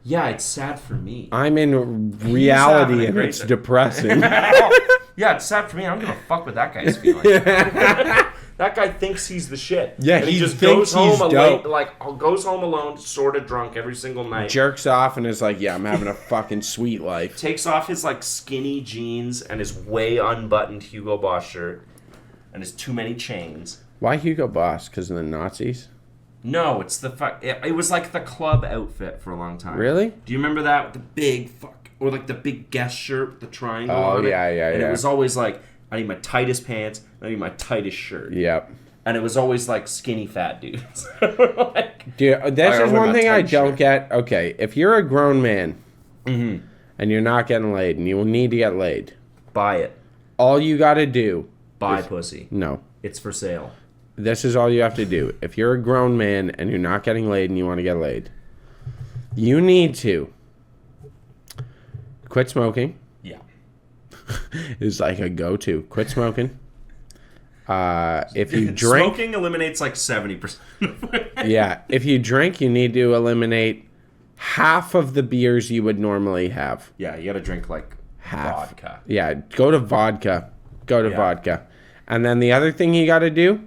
Speaker 1: Yeah, it's sad for me.
Speaker 6: I'm in
Speaker 1: having
Speaker 6: reality
Speaker 1: a
Speaker 6: and
Speaker 1: great
Speaker 6: it's
Speaker 1: day.
Speaker 6: depressing.
Speaker 1: Yeah, it's sad for me. I don't give a fuck what that guy's feeling. That guy thinks he's the shit.
Speaker 6: Yeah,
Speaker 1: and
Speaker 6: he
Speaker 1: just
Speaker 6: thinks
Speaker 1: goes home
Speaker 6: he's
Speaker 1: alone,
Speaker 6: dope.
Speaker 1: goes home alone, sort of drunk every single night.
Speaker 6: Jerks off and is like, yeah, I'm having a fucking sweet life.
Speaker 1: Takes off his like skinny jeans and his way unbuttoned Hugo Boss shirt and his too many chains.
Speaker 6: Why Hugo Boss? Because of the Nazis?
Speaker 1: No, it's the fuck. It was like the club outfit for a long time.
Speaker 6: Really?
Speaker 1: Do you remember that with the big fuck or like the big guest shirt with the triangle
Speaker 6: Oh,
Speaker 1: on it?
Speaker 6: yeah,
Speaker 1: And
Speaker 6: yeah.
Speaker 1: it was always like, I need my tightest pants. I need my tightest shirt.
Speaker 6: Yep.
Speaker 1: And it was always like skinny fat dudes. Like,
Speaker 6: Dude, this
Speaker 1: I
Speaker 6: is
Speaker 1: wear
Speaker 6: one
Speaker 1: my
Speaker 6: thing I
Speaker 1: tight
Speaker 6: don't
Speaker 1: shirt.
Speaker 6: get. Okay, if you're a grown man and you're not getting laid and you need to get laid,
Speaker 1: buy it.
Speaker 6: all you got to do...
Speaker 1: Buy pussy.
Speaker 6: No.
Speaker 1: It's for sale.
Speaker 6: This is all you have to do. If you're a grown man and you're not getting laid and you want to get laid, you need to quit smoking.
Speaker 1: Yeah.
Speaker 6: Is like a go-to. Quit smoking. If you drink,
Speaker 1: Smoking eliminates like 70%.
Speaker 6: yeah. If you drink, you need to eliminate half of the beers you would normally have.
Speaker 1: Yeah, you gotta drink like
Speaker 6: Half.
Speaker 1: vodka.
Speaker 6: Yeah, go to vodka. Go to
Speaker 1: Yeah.
Speaker 6: vodka. And then the other thing you got to do,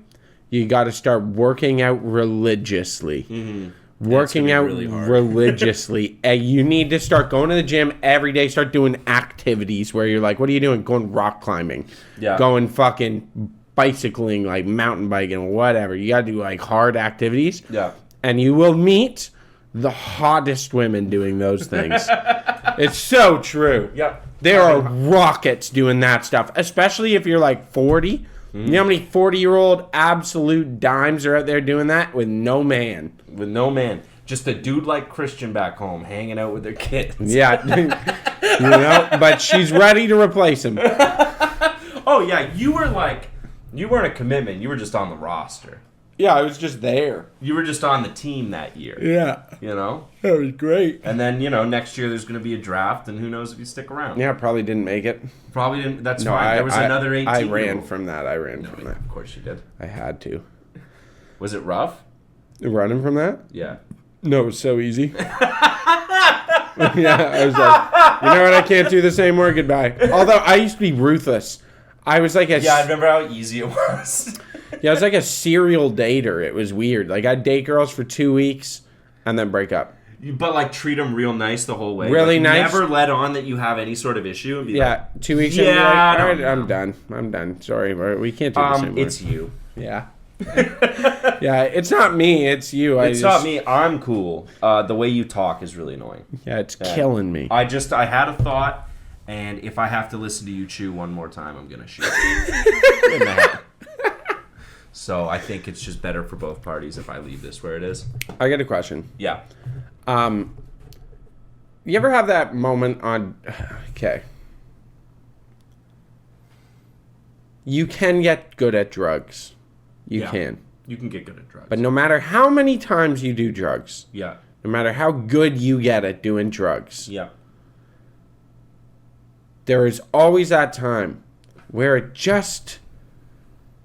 Speaker 6: you got to start working out religiously. Working
Speaker 1: be
Speaker 6: out
Speaker 1: really hard.
Speaker 6: religiously. You need to start going to the gym every day. Start doing activities where you're like, what are you doing? Going rock climbing.
Speaker 1: Yeah.
Speaker 6: Going fucking bicycling, like mountain biking, whatever. You got to do like hard activities.
Speaker 1: Yeah.
Speaker 6: And you will meet the hottest women doing those things. It's so true.
Speaker 1: Yep.
Speaker 6: There are rockets doing that stuff, especially if you're like 40. You know how many 40-year-old absolute dimes are out there doing that with no man?
Speaker 1: With no man. Just a dude like Christian back home hanging out with their kids.
Speaker 6: Yeah. You know, but she's ready to replace him.
Speaker 1: Oh, yeah, you weren't a commitment. You were just on the roster.
Speaker 6: Yeah, I was just there.
Speaker 1: You were just on the team that year.
Speaker 6: Yeah.
Speaker 1: You know?
Speaker 6: That was great.
Speaker 1: And then, next year there's going to be a draft, and who knows if you stick around.
Speaker 6: Yeah, probably didn't make it.
Speaker 1: Probably didn't. That's
Speaker 6: No,
Speaker 1: fine. There was another 18.
Speaker 6: I ran from that.
Speaker 1: No, of course you did.
Speaker 6: I had to.
Speaker 1: Was it rough?
Speaker 6: Running from that?
Speaker 1: Yeah.
Speaker 6: No, it was so easy. Yeah, I was like, you know what? I can't do this anymore. Goodbye. Although I used to be ruthless. I was like
Speaker 1: Yeah, I remember how easy it was.
Speaker 6: I was like a serial dater. It was weird. Like I'd date girls for 2 weeks and then break up.
Speaker 1: But like treat them real nice the whole way.
Speaker 6: Really
Speaker 1: like,
Speaker 6: nice?
Speaker 1: Never let on that you have any sort of issue. And be
Speaker 6: Yeah, 2 weeks. and
Speaker 1: Yeah,
Speaker 6: I'd be
Speaker 1: I
Speaker 6: like, all
Speaker 1: don't
Speaker 6: right, I'm done. I'm done. Sorry, we can't do
Speaker 1: like,
Speaker 6: this anymore.
Speaker 1: it's you.
Speaker 6: Yeah. Yeah, it's not me. It's you.
Speaker 1: It's not me. I'm cool. The way you talk is really annoying.
Speaker 6: Yeah, it's killing me.
Speaker 1: I had a thought, and if I have to listen to you chew one more time, I'm gonna shoot you in the head. So I think it's just better for both parties if I leave this where it is.
Speaker 6: I got a question.
Speaker 1: Yeah.
Speaker 6: You ever have that moment on... Okay. You can get good at drugs. You
Speaker 1: Yeah.
Speaker 6: can.
Speaker 1: You can get good at drugs.
Speaker 6: But no matter how many times you do drugs,
Speaker 1: Yeah.
Speaker 6: no matter how good you get at doing drugs,
Speaker 1: Yeah.
Speaker 6: there is always that time where it just...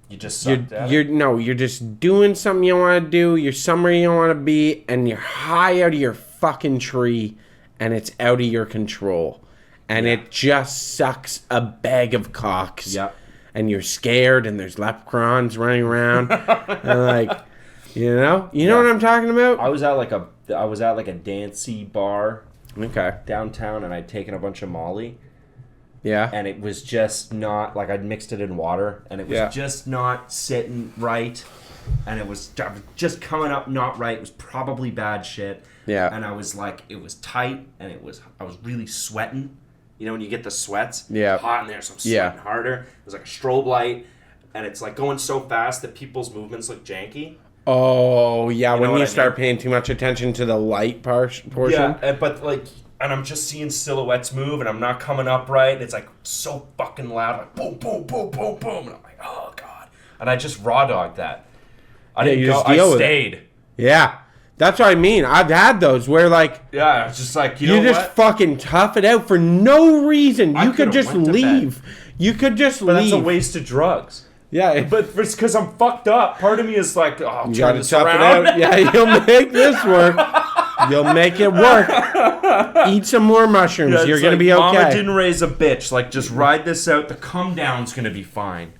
Speaker 1: You just sucked at it?
Speaker 6: You're just doing something you want to do, you're somewhere you don't want to be, and you're high out of your fucking tree, and it's out of your control. And it just sucks a bag of cocks.
Speaker 1: Yep.
Speaker 6: And you're scared, and there's leprechauns running around. And like, you know what I'm talking about?
Speaker 1: I was at like a dancey bar
Speaker 6: Okay.
Speaker 1: downtown, and I'd taken a bunch of Molly,
Speaker 6: Yeah.
Speaker 1: and it was just not like I'd mixed it in water, and it was
Speaker 6: Yeah.
Speaker 1: just not sitting right, and it was just coming up not right. It was probably bad shit.
Speaker 6: Yeah.
Speaker 1: And I was like, it was tight, and I was really sweating. You know when you get the sweats?
Speaker 6: Yeah.
Speaker 1: Hot in there, so I'm
Speaker 6: Yeah.
Speaker 1: sweating harder. It was like a strobe light, and it's like going so fast that people's movements look janky.
Speaker 6: Oh, yeah,
Speaker 1: know
Speaker 6: when
Speaker 1: what
Speaker 6: you
Speaker 1: I
Speaker 6: start
Speaker 1: mean?
Speaker 6: paying too much attention to the light portion.
Speaker 1: But like, and I'm just seeing silhouettes move, and I'm not coming up right. And it's like so fucking loud, like boom, boom, boom, boom, boom, and I'm like, oh god. And I just raw dogged that. I didn't
Speaker 6: you
Speaker 1: go.
Speaker 6: just
Speaker 1: I
Speaker 6: deal with it.
Speaker 1: stayed.
Speaker 6: Yeah. That's what I mean. I've had those where, like,
Speaker 1: Yeah, it's just like you
Speaker 6: you
Speaker 1: know
Speaker 6: just
Speaker 1: what?
Speaker 6: fucking tough it out for no reason.
Speaker 1: I
Speaker 6: You could
Speaker 1: could've
Speaker 6: just
Speaker 1: went to
Speaker 6: leave. You could just
Speaker 1: But
Speaker 6: leave.
Speaker 1: that's a waste of drugs.
Speaker 6: Yeah,
Speaker 1: But it's because I'm fucked up. Part of me is like, oh, I'll
Speaker 6: you
Speaker 1: turn
Speaker 6: gotta
Speaker 1: this
Speaker 6: tough it
Speaker 1: around.
Speaker 6: out. Yeah, you'll make this work. You'll make it work. Eat some more mushrooms.
Speaker 1: Yeah,
Speaker 6: You're
Speaker 1: it's
Speaker 6: gonna
Speaker 1: like,
Speaker 6: be okay.
Speaker 1: Mama didn't raise a bitch. Like, just ride this out. The come down's gonna be fine.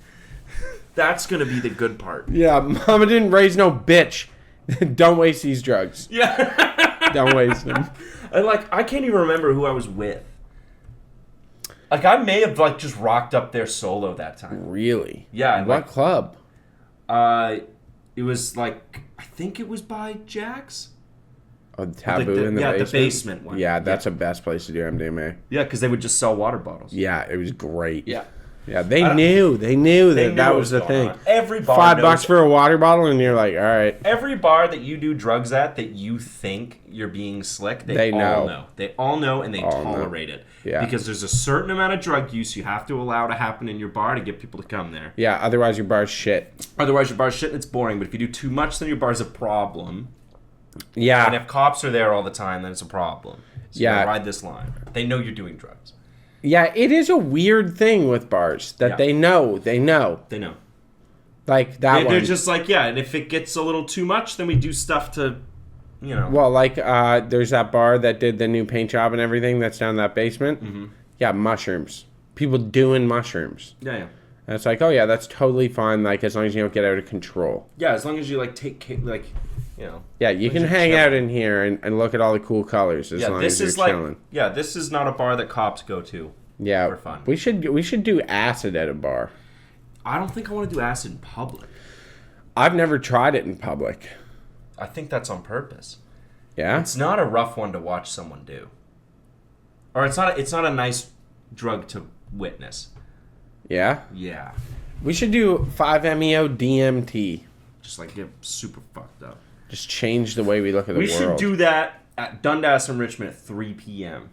Speaker 1: That's gonna be the good part.
Speaker 6: Yeah, Mama didn't raise no bitch. Don't waste these drugs.
Speaker 1: Yeah.
Speaker 6: Don't waste them.
Speaker 1: And like, I can't even remember who I was with. Like, I may have like just rocked up there solo that time.
Speaker 6: Really?
Speaker 1: Yeah. And
Speaker 6: What
Speaker 1: like,
Speaker 6: club?
Speaker 1: it was like, I think it was by Jack's.
Speaker 6: Oh, Taboo
Speaker 1: the-
Speaker 6: in the
Speaker 1: yeah, the
Speaker 6: basement?
Speaker 1: basement one.
Speaker 6: Yeah, that's the best place to do MDMA.
Speaker 1: Yeah, because they would just sell water bottles.
Speaker 6: Yeah, it was great.
Speaker 1: Yeah.
Speaker 6: Yeah, they knew. They knew
Speaker 1: They
Speaker 6: that
Speaker 1: knew
Speaker 6: that
Speaker 1: what
Speaker 6: was the
Speaker 1: going
Speaker 6: thing.
Speaker 1: on. Every bar
Speaker 6: $5
Speaker 1: knows-
Speaker 6: for a water bottle, and you're like, all right.
Speaker 1: Every bar that you do drugs at that you think you're being slick, they
Speaker 6: They
Speaker 1: all
Speaker 6: know.
Speaker 1: know. They all know and they
Speaker 6: All know.
Speaker 1: tolerate it.
Speaker 6: Yeah.
Speaker 1: Because there's a certain amount of drug use you have to allow to happen in your bar to get people to come there.
Speaker 6: Yeah, otherwise your bar's shit.
Speaker 1: Otherwise, your bar's shit and it's boring. But if you do too much, then your bar's a problem. And
Speaker 6: Yeah.
Speaker 1: if cops are there all the time, then it's a problem. So
Speaker 6: Yeah.
Speaker 1: you gotta ride this line. They know you're doing drugs.
Speaker 6: Yeah, it is a weird thing with bars that
Speaker 1: Yeah.
Speaker 6: they know. They know.
Speaker 1: They know.
Speaker 6: Like that one.
Speaker 1: They're just like, yeah, and if it gets a little too much, then we do stuff to, you know.
Speaker 6: Well, like, there's that bar that did the new paint job and everything that's down that basement. Mm-hmm. Yeah, mushrooms. People doing mushrooms.
Speaker 1: Yeah.
Speaker 6: And it's like, oh yeah, that's totally fine. Like, as long as you don't get out of control.
Speaker 1: Yeah, as long as you, like, take care, like, you know.
Speaker 6: Yeah, you can
Speaker 1: you're
Speaker 6: hang
Speaker 1: chilling.
Speaker 6: out in here and look at all the cool colors as
Speaker 1: Yeah,
Speaker 6: long
Speaker 1: this
Speaker 6: as you're
Speaker 1: is like,
Speaker 6: chilling.
Speaker 1: yeah, this is not a bar that cops go to.
Speaker 6: Yeah,
Speaker 1: for fun.
Speaker 6: we should do acid at a bar.
Speaker 1: I don't think I want to do acid in public.
Speaker 6: I've never tried it in public.
Speaker 1: I think that's on purpose.
Speaker 6: Yeah,
Speaker 1: It's not a rough one to watch someone do. Or it's not a nice drug to witness.
Speaker 6: yeah.
Speaker 1: Yeah.
Speaker 6: We should do 5-MeO DMT.
Speaker 1: Just like get super fucked up.
Speaker 6: Just change the way we look at the
Speaker 1: We
Speaker 6: world.
Speaker 1: should do that at Dundas and Richmond at 3 p.m.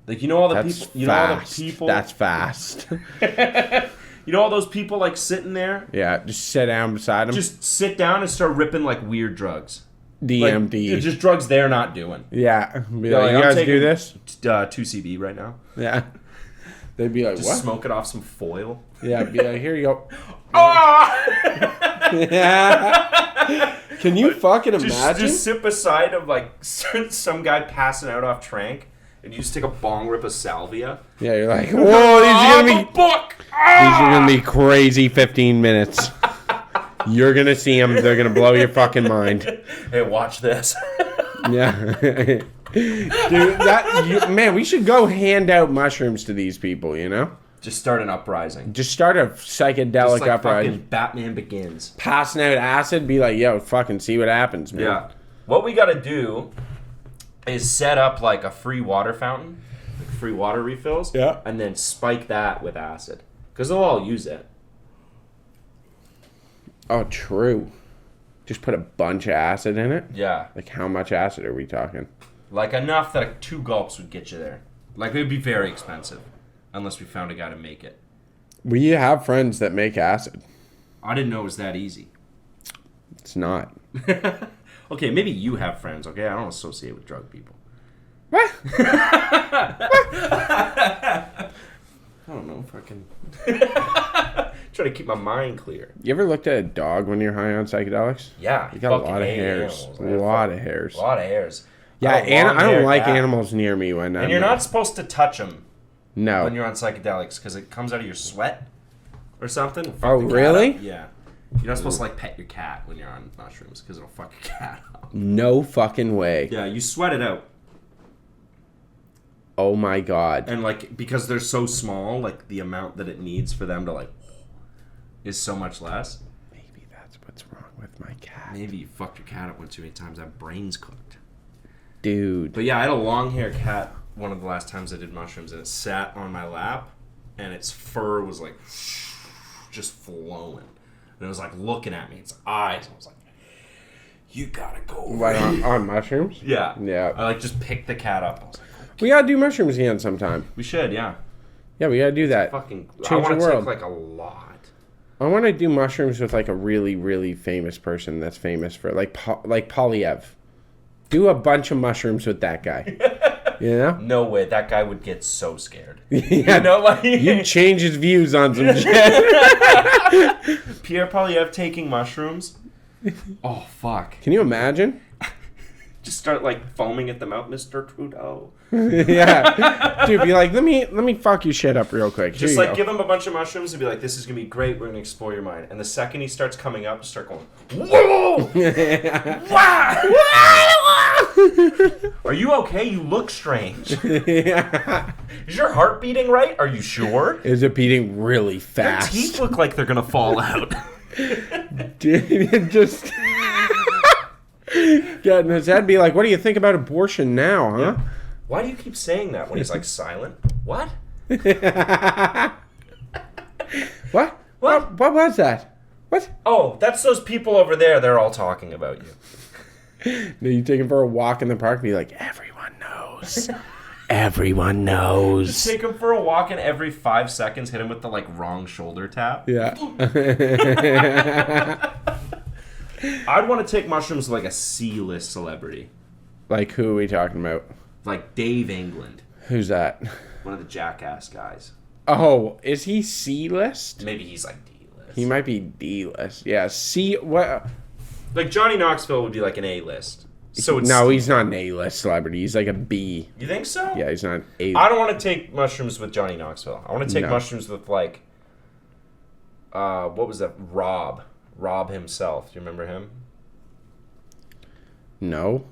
Speaker 1: Like, you know all the
Speaker 6: That's
Speaker 1: people, you know all the
Speaker 6: fast.
Speaker 1: people,
Speaker 6: That's fast.
Speaker 1: you know all those people like sitting there,
Speaker 6: Yeah, just sit down beside him.
Speaker 1: just sit down and start ripping like weird drugs. Like,
Speaker 6: DMT.
Speaker 1: just drugs they're not doing.
Speaker 6: yeah. Be
Speaker 1: Yeah,
Speaker 6: like,
Speaker 1: like,
Speaker 6: you
Speaker 1: I'm
Speaker 6: guys
Speaker 1: taking-
Speaker 6: do this?
Speaker 1: 2CB right now.
Speaker 6: Yeah. They'd be like,
Speaker 1: Just
Speaker 6: what?
Speaker 1: smoke it off some foil.
Speaker 6: Yeah, be like, here you go.
Speaker 1: Ah!
Speaker 6: Yeah. Can you fucking imagine?
Speaker 1: Just sit beside of like some guy passing out off trank, and you just take a bong rip of salvia.
Speaker 6: Yeah, you're like, whoa, these are gonna
Speaker 1: the
Speaker 6: be
Speaker 1: book.
Speaker 6: these are gonna be crazy 15 minutes. You're gonna see them. They're gonna blow your fucking mind.
Speaker 1: Hey, watch this.
Speaker 6: Yeah. Dude, man, we should go hand out mushrooms to these people, you know?
Speaker 1: Just start an uprising.
Speaker 6: Just start a psychedelic
Speaker 1: Just like
Speaker 6: uprising.
Speaker 1: fucking Batman Begins.
Speaker 6: Passing out acid, be like, yo, fucking see what happens, man.
Speaker 1: Yeah. What we gotta do is set up like a free water fountain, like free water refills.
Speaker 6: Yeah.
Speaker 1: And then spike that with acid, because they'll all use it.
Speaker 6: Oh, true. Just put a bunch of acid in it?
Speaker 1: Yeah.
Speaker 6: Like, how much acid are we talking?
Speaker 1: Like enough that like 2 gulps would get you there. Like it would be very expensive, unless we found a guy to make it.
Speaker 6: We have friends that make acid.
Speaker 1: I didn't know it was that easy.
Speaker 6: It's not.
Speaker 1: Okay, maybe you have friends. Okay, I don't associate with drug people.
Speaker 6: What?
Speaker 1: I don't know. Fucking try to keep my mind clear.
Speaker 6: You ever looked at a dog when you're high on psychedelics?
Speaker 1: Yeah,
Speaker 6: You got a
Speaker 1: fucking
Speaker 6: lot of
Speaker 1: hate
Speaker 6: hairs.
Speaker 1: animals,
Speaker 6: A
Speaker 1: man.
Speaker 6: lot of hairs.
Speaker 1: A lot of hairs.
Speaker 6: Yeah,
Speaker 1: I have a
Speaker 6: I don't
Speaker 1: long-haired
Speaker 6: like
Speaker 1: cat.
Speaker 6: animals near me when I'm
Speaker 1: And you're not supposed to touch them
Speaker 6: No.
Speaker 1: when you're on psychedelics because it comes out of your sweat or something. Fuck
Speaker 6: Oh,
Speaker 1: the cat
Speaker 6: really?
Speaker 1: up. Yeah. You're not supposed to like pet your cat when you're on mushrooms because it'll fuck your cat up.
Speaker 6: No fucking way.
Speaker 1: Yeah, you sweat it out.
Speaker 6: Oh my god.
Speaker 1: And like because they're so small, like the amount that it needs for them to like is so much less.
Speaker 6: Maybe that's what's wrong with my cat.
Speaker 1: Maybe you fucked your cat up one too many times. That brain's cooked.
Speaker 6: Dude.
Speaker 1: But yeah, I had a long hair cat one of the last times I did mushrooms, and it sat on my lap, and its fur was like just flowing, and it was like looking at me. Its eyes. I was like, "You gotta go."
Speaker 6: What, on mushrooms?
Speaker 1: Yeah.
Speaker 6: Yeah.
Speaker 1: I like just picked the cat up. I was like,
Speaker 6: We gotta do mushrooms again sometime.
Speaker 1: "We should, yeah."
Speaker 6: Yeah, we gotta do that.
Speaker 1: Fucking. I
Speaker 6: Change
Speaker 1: want
Speaker 6: the
Speaker 1: to
Speaker 6: world.
Speaker 1: take like a lot.
Speaker 6: I want to do mushrooms with like a really, really famous person that's famous for like Polyev. Do a bunch of mushrooms with that guy. You know?
Speaker 1: No way, that guy would get so scared.
Speaker 6: Yeah.
Speaker 1: You know, like
Speaker 6: You'd change his views on some shit.
Speaker 1: Pierre Polyev taking mushrooms. Oh fuck!
Speaker 6: Can you imagine?
Speaker 1: Just start like foaming at the mouth, Mr. Trudeau.
Speaker 6: Yeah. Dude, be like, let me fuck your shit up real quick. Here
Speaker 1: Just
Speaker 6: you
Speaker 1: like
Speaker 6: go.
Speaker 1: give him a bunch of mushrooms and be like, "This is gonna be great. We're gonna explore your mind." And the second he starts coming up, start going, "Whoa! Are you okay? You look strange. Is your heart beating right? Are you sure?
Speaker 6: Is it beating really
Speaker 1: Your
Speaker 6: fast?
Speaker 1: teeth look like they're gonna fall out."
Speaker 6: Dude, just getting his head be like, what do you think about abortion now, huh?
Speaker 1: Why do you keep saying that when he's like silent? What?
Speaker 6: What? What was that? What?
Speaker 1: Oh, that's those people over there. They're all talking about you.
Speaker 6: No, you take him for a walk in the park and be like, everyone knows. Everyone knows.
Speaker 1: Take him for a walk and every 5 seconds hit him with the like wrong shoulder tap.
Speaker 6: Yeah.
Speaker 1: I'd want to take mushrooms like a C-list celebrity.
Speaker 6: Like, who are we talking about?
Speaker 1: Like Dave England.
Speaker 6: Who's that?
Speaker 1: One of the Jackass guys.
Speaker 6: Oh, is he C-list?
Speaker 1: Maybe he's like D-list.
Speaker 6: He might be D-list. Yeah, C... What?
Speaker 1: Like Johnny Knoxville would be like an A-list. So it's
Speaker 6: No, he's not an A-list celebrity. He's like a B.
Speaker 1: You think so?
Speaker 6: Yeah, he's not an A.
Speaker 1: I don't want to take mushrooms with Johnny Knoxville. I want to take
Speaker 6: No.
Speaker 1: mushrooms with like what was that? Rob himself. Do you remember him?
Speaker 6: No.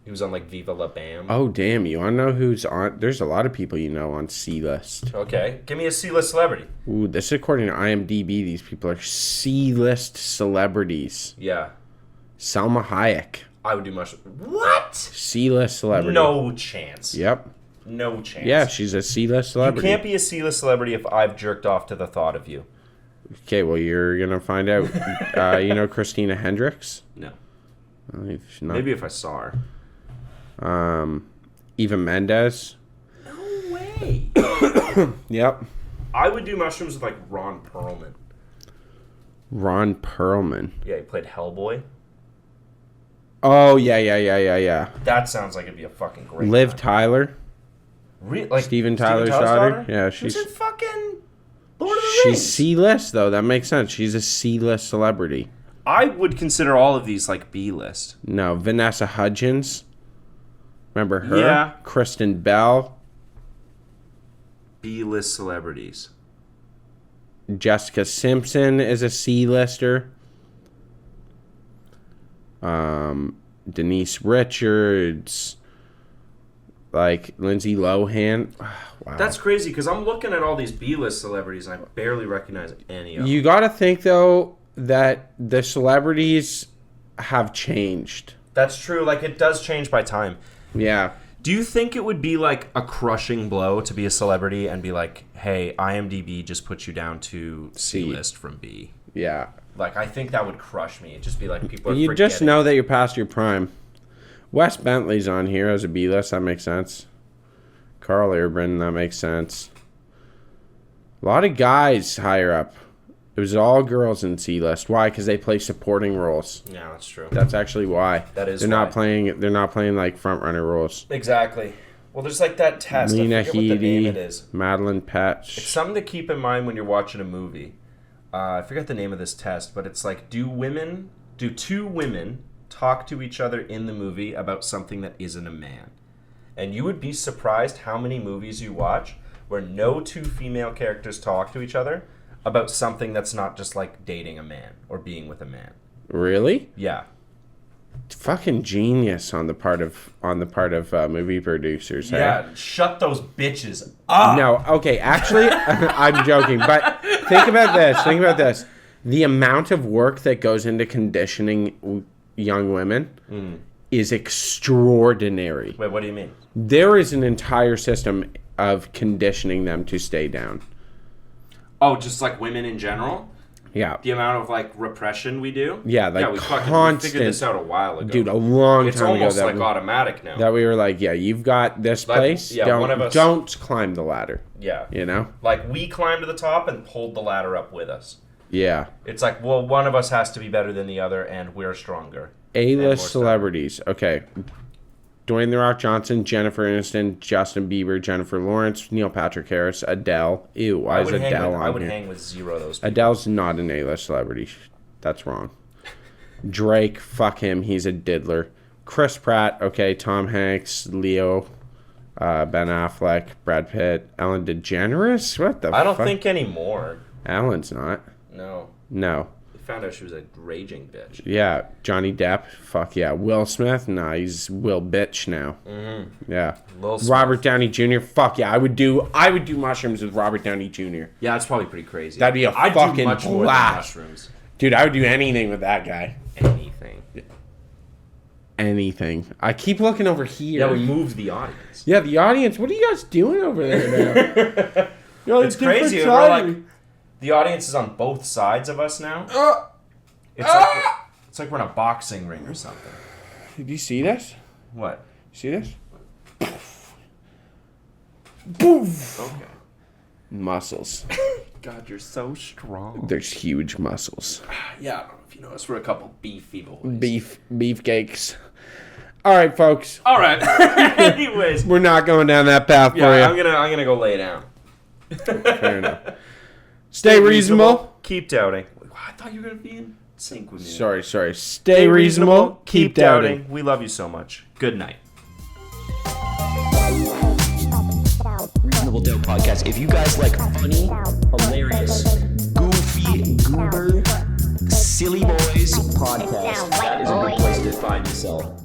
Speaker 1: He was on like Viva La Bam.
Speaker 6: Oh, damn. You want to know who's on... There's a lot of people you know on C-list.
Speaker 1: Okay. Give me a C-list celebrity.
Speaker 6: Ooh, this is according to IMDb. These people are C-list celebrities.
Speaker 1: Yeah.
Speaker 6: Salma Hayek.
Speaker 1: I would do mushrooms. What?
Speaker 6: C-list celebrity.
Speaker 1: No chance.
Speaker 6: Yep.
Speaker 1: No chance.
Speaker 6: Yeah, she's a C-list
Speaker 1: You
Speaker 6: celebrity.
Speaker 1: can't be a C-list celebrity if I've jerked off to the thought of you.
Speaker 6: Okay, well, you're going to find out. You know Christina Hendricks?
Speaker 1: No.
Speaker 6: If not,
Speaker 1: Maybe if I saw her.
Speaker 6: Eva Mendes.
Speaker 1: No way.
Speaker 6: Yep.
Speaker 1: I would do mushrooms with like Ron Perlman.
Speaker 6: Ron Perlman.
Speaker 1: Yeah, he played Hellboy.
Speaker 6: Oh, yeah.
Speaker 1: That sounds like it'd be a fucking great
Speaker 6: Liv
Speaker 1: time.
Speaker 6: Tyler.
Speaker 1: Like
Speaker 6: Steven Tyler's daughter? Yeah,
Speaker 1: She's
Speaker 6: she's-
Speaker 1: in fucking Lord of the
Speaker 6: She's
Speaker 1: Rings.
Speaker 6: C-list, though. That makes sense. She's a C-list celebrity.
Speaker 1: I would consider all of these like B-list.
Speaker 6: No, Vanessa Hudgens. Remember her?
Speaker 1: Yeah.
Speaker 6: Kristen Bell.
Speaker 1: B-list celebrities.
Speaker 6: Jessica Simpson is a C-lister. Denise Richards. Like Lindsay Lohan. Wow.
Speaker 1: That's crazy because I'm looking at all these B-list celebrities and I barely recognize any of them.
Speaker 6: You got to think, though, that the celebrities have changed.
Speaker 1: That's true. Like it does change by time.
Speaker 6: Yeah.
Speaker 1: Do you think it would be like a crushing blow to be a celebrity and be like, hey, IMDb just put you down to C-list from B?
Speaker 6: Yeah.
Speaker 1: Like, I think that would crush me. It'd just be like people are
Speaker 6: You just
Speaker 1: forgetting.
Speaker 6: know that you're past your prime. Wes Bentley's on here as a B-list. That makes sense. Carl Urban. That makes sense. A lot of guys higher up. It was all girls in C-list. Why? Because they play supporting roles.
Speaker 1: Yeah, that's true.
Speaker 6: That's actually why.
Speaker 1: That is
Speaker 6: They're
Speaker 1: why.
Speaker 6: not playing. They're not playing like front runner roles.
Speaker 1: Exactly. Well, there's like that test.
Speaker 6: Lena
Speaker 1: I forget what the name it
Speaker 6: Headey,
Speaker 1: is.
Speaker 6: Madeline Petch.
Speaker 1: It's something to keep in mind when you're watching a movie. I forget the name of this test, but it's like, do two women talk to each other in the movie about something that isn't a man? And you would be surprised how many movies you watch where no two female characters talk to each other about something that's not just like dating a man or being with a man.
Speaker 6: Really?
Speaker 1: Yeah.
Speaker 6: Fucking genius on the part of movie producers. Hey?
Speaker 1: Yeah, shut those bitches up.
Speaker 6: No, okay, actually, I'm joking, but think about this. The amount of work that goes into conditioning young women is extraordinary.
Speaker 1: Wait, what do you mean?
Speaker 6: There is an entire system of conditioning them to stay down.
Speaker 1: Oh, just like women in general?
Speaker 6: Yeah.
Speaker 1: The amount of like repression we do?
Speaker 6: Yeah, like
Speaker 1: we
Speaker 6: constant.
Speaker 1: figured this out a while ago.
Speaker 6: Dude, a long
Speaker 1: it's
Speaker 6: time ago.
Speaker 1: almost like automatic now.
Speaker 6: That we were like, yeah, you've got this
Speaker 1: Like,
Speaker 6: place.
Speaker 1: yeah,
Speaker 6: don't,
Speaker 1: one of us-
Speaker 6: don't climb the ladder.
Speaker 1: Yeah.
Speaker 6: You know?
Speaker 1: Like we climbed to the top and pulled the ladder up with us.
Speaker 6: Yeah.
Speaker 1: It's like, well, one of us has to be better than the other, and we're stronger.
Speaker 6: A-list celebrities. Okay. Dwayne The Rock Johnson, Jennifer Aniston, Justin Bieber, Jennifer Lawrence, Neil Patrick Harris, Adele. Ew, why is Adele on
Speaker 1: I would
Speaker 6: here?
Speaker 1: hang with zero of those people.
Speaker 6: Adele's not an A-list celebrity. That's wrong. Drake, fuck him. He's a diddler. Chris Pratt, okay. Tom Hanks, Leo, Ben Affleck, Brad Pitt, Ellen DeGeneres. What the fuck?
Speaker 1: I don't think anymore.
Speaker 6: Ellen's not.
Speaker 1: No.
Speaker 6: No.
Speaker 1: We found out she was a raging bitch.
Speaker 6: Yeah. Johnny Depp. Fuck yeah. Will Smith. Nah, he's Will Bitch now. Mm-hmm. Yeah.
Speaker 1: Lil Smith.
Speaker 6: Robert Downey Jr. Fuck yeah. I would do mushrooms with Robert Downey Jr.
Speaker 1: Yeah, that's probably pretty crazy.
Speaker 6: That'd be a
Speaker 1: I'd
Speaker 6: fucking
Speaker 1: do much more than
Speaker 6: blast.
Speaker 1: mushrooms.
Speaker 6: Dude, I would do anything with that guy.
Speaker 1: Anything.
Speaker 6: Anything. I keep looking over here.
Speaker 1: Yeah, we moved the audience.
Speaker 6: Yeah, the audience. What are you guys doing over there now?
Speaker 1: It's crazy. We're like, the audience is on both sides of us now. It's like we're in a boxing ring or something.
Speaker 6: Did you see this?
Speaker 1: What?
Speaker 6: See this? Boof.
Speaker 1: Okay.
Speaker 6: Muscles.
Speaker 1: God, you're so strong.
Speaker 6: There's huge muscles.
Speaker 1: Yeah, I don't know if you noticed. We're a couple beefy boys.
Speaker 6: Beefcakes. All right, folks.
Speaker 1: All right. Anyways,
Speaker 6: We're not going down that path for
Speaker 1: yeah,
Speaker 6: you.
Speaker 1: I'm gonna go lay down.
Speaker 6: Fair enough. Stay reasonable.
Speaker 1: Keep doubting. I thought you were gonna be in sync with me.
Speaker 6: Sorry. Stay reasonable. Keep doubting.
Speaker 1: We love you so much. Good night.
Speaker 4: Reasonable Doubt Podcast. If you guys like funny, hilarious, goofy, goober, silly boys podcast, that is a good place to find yourself.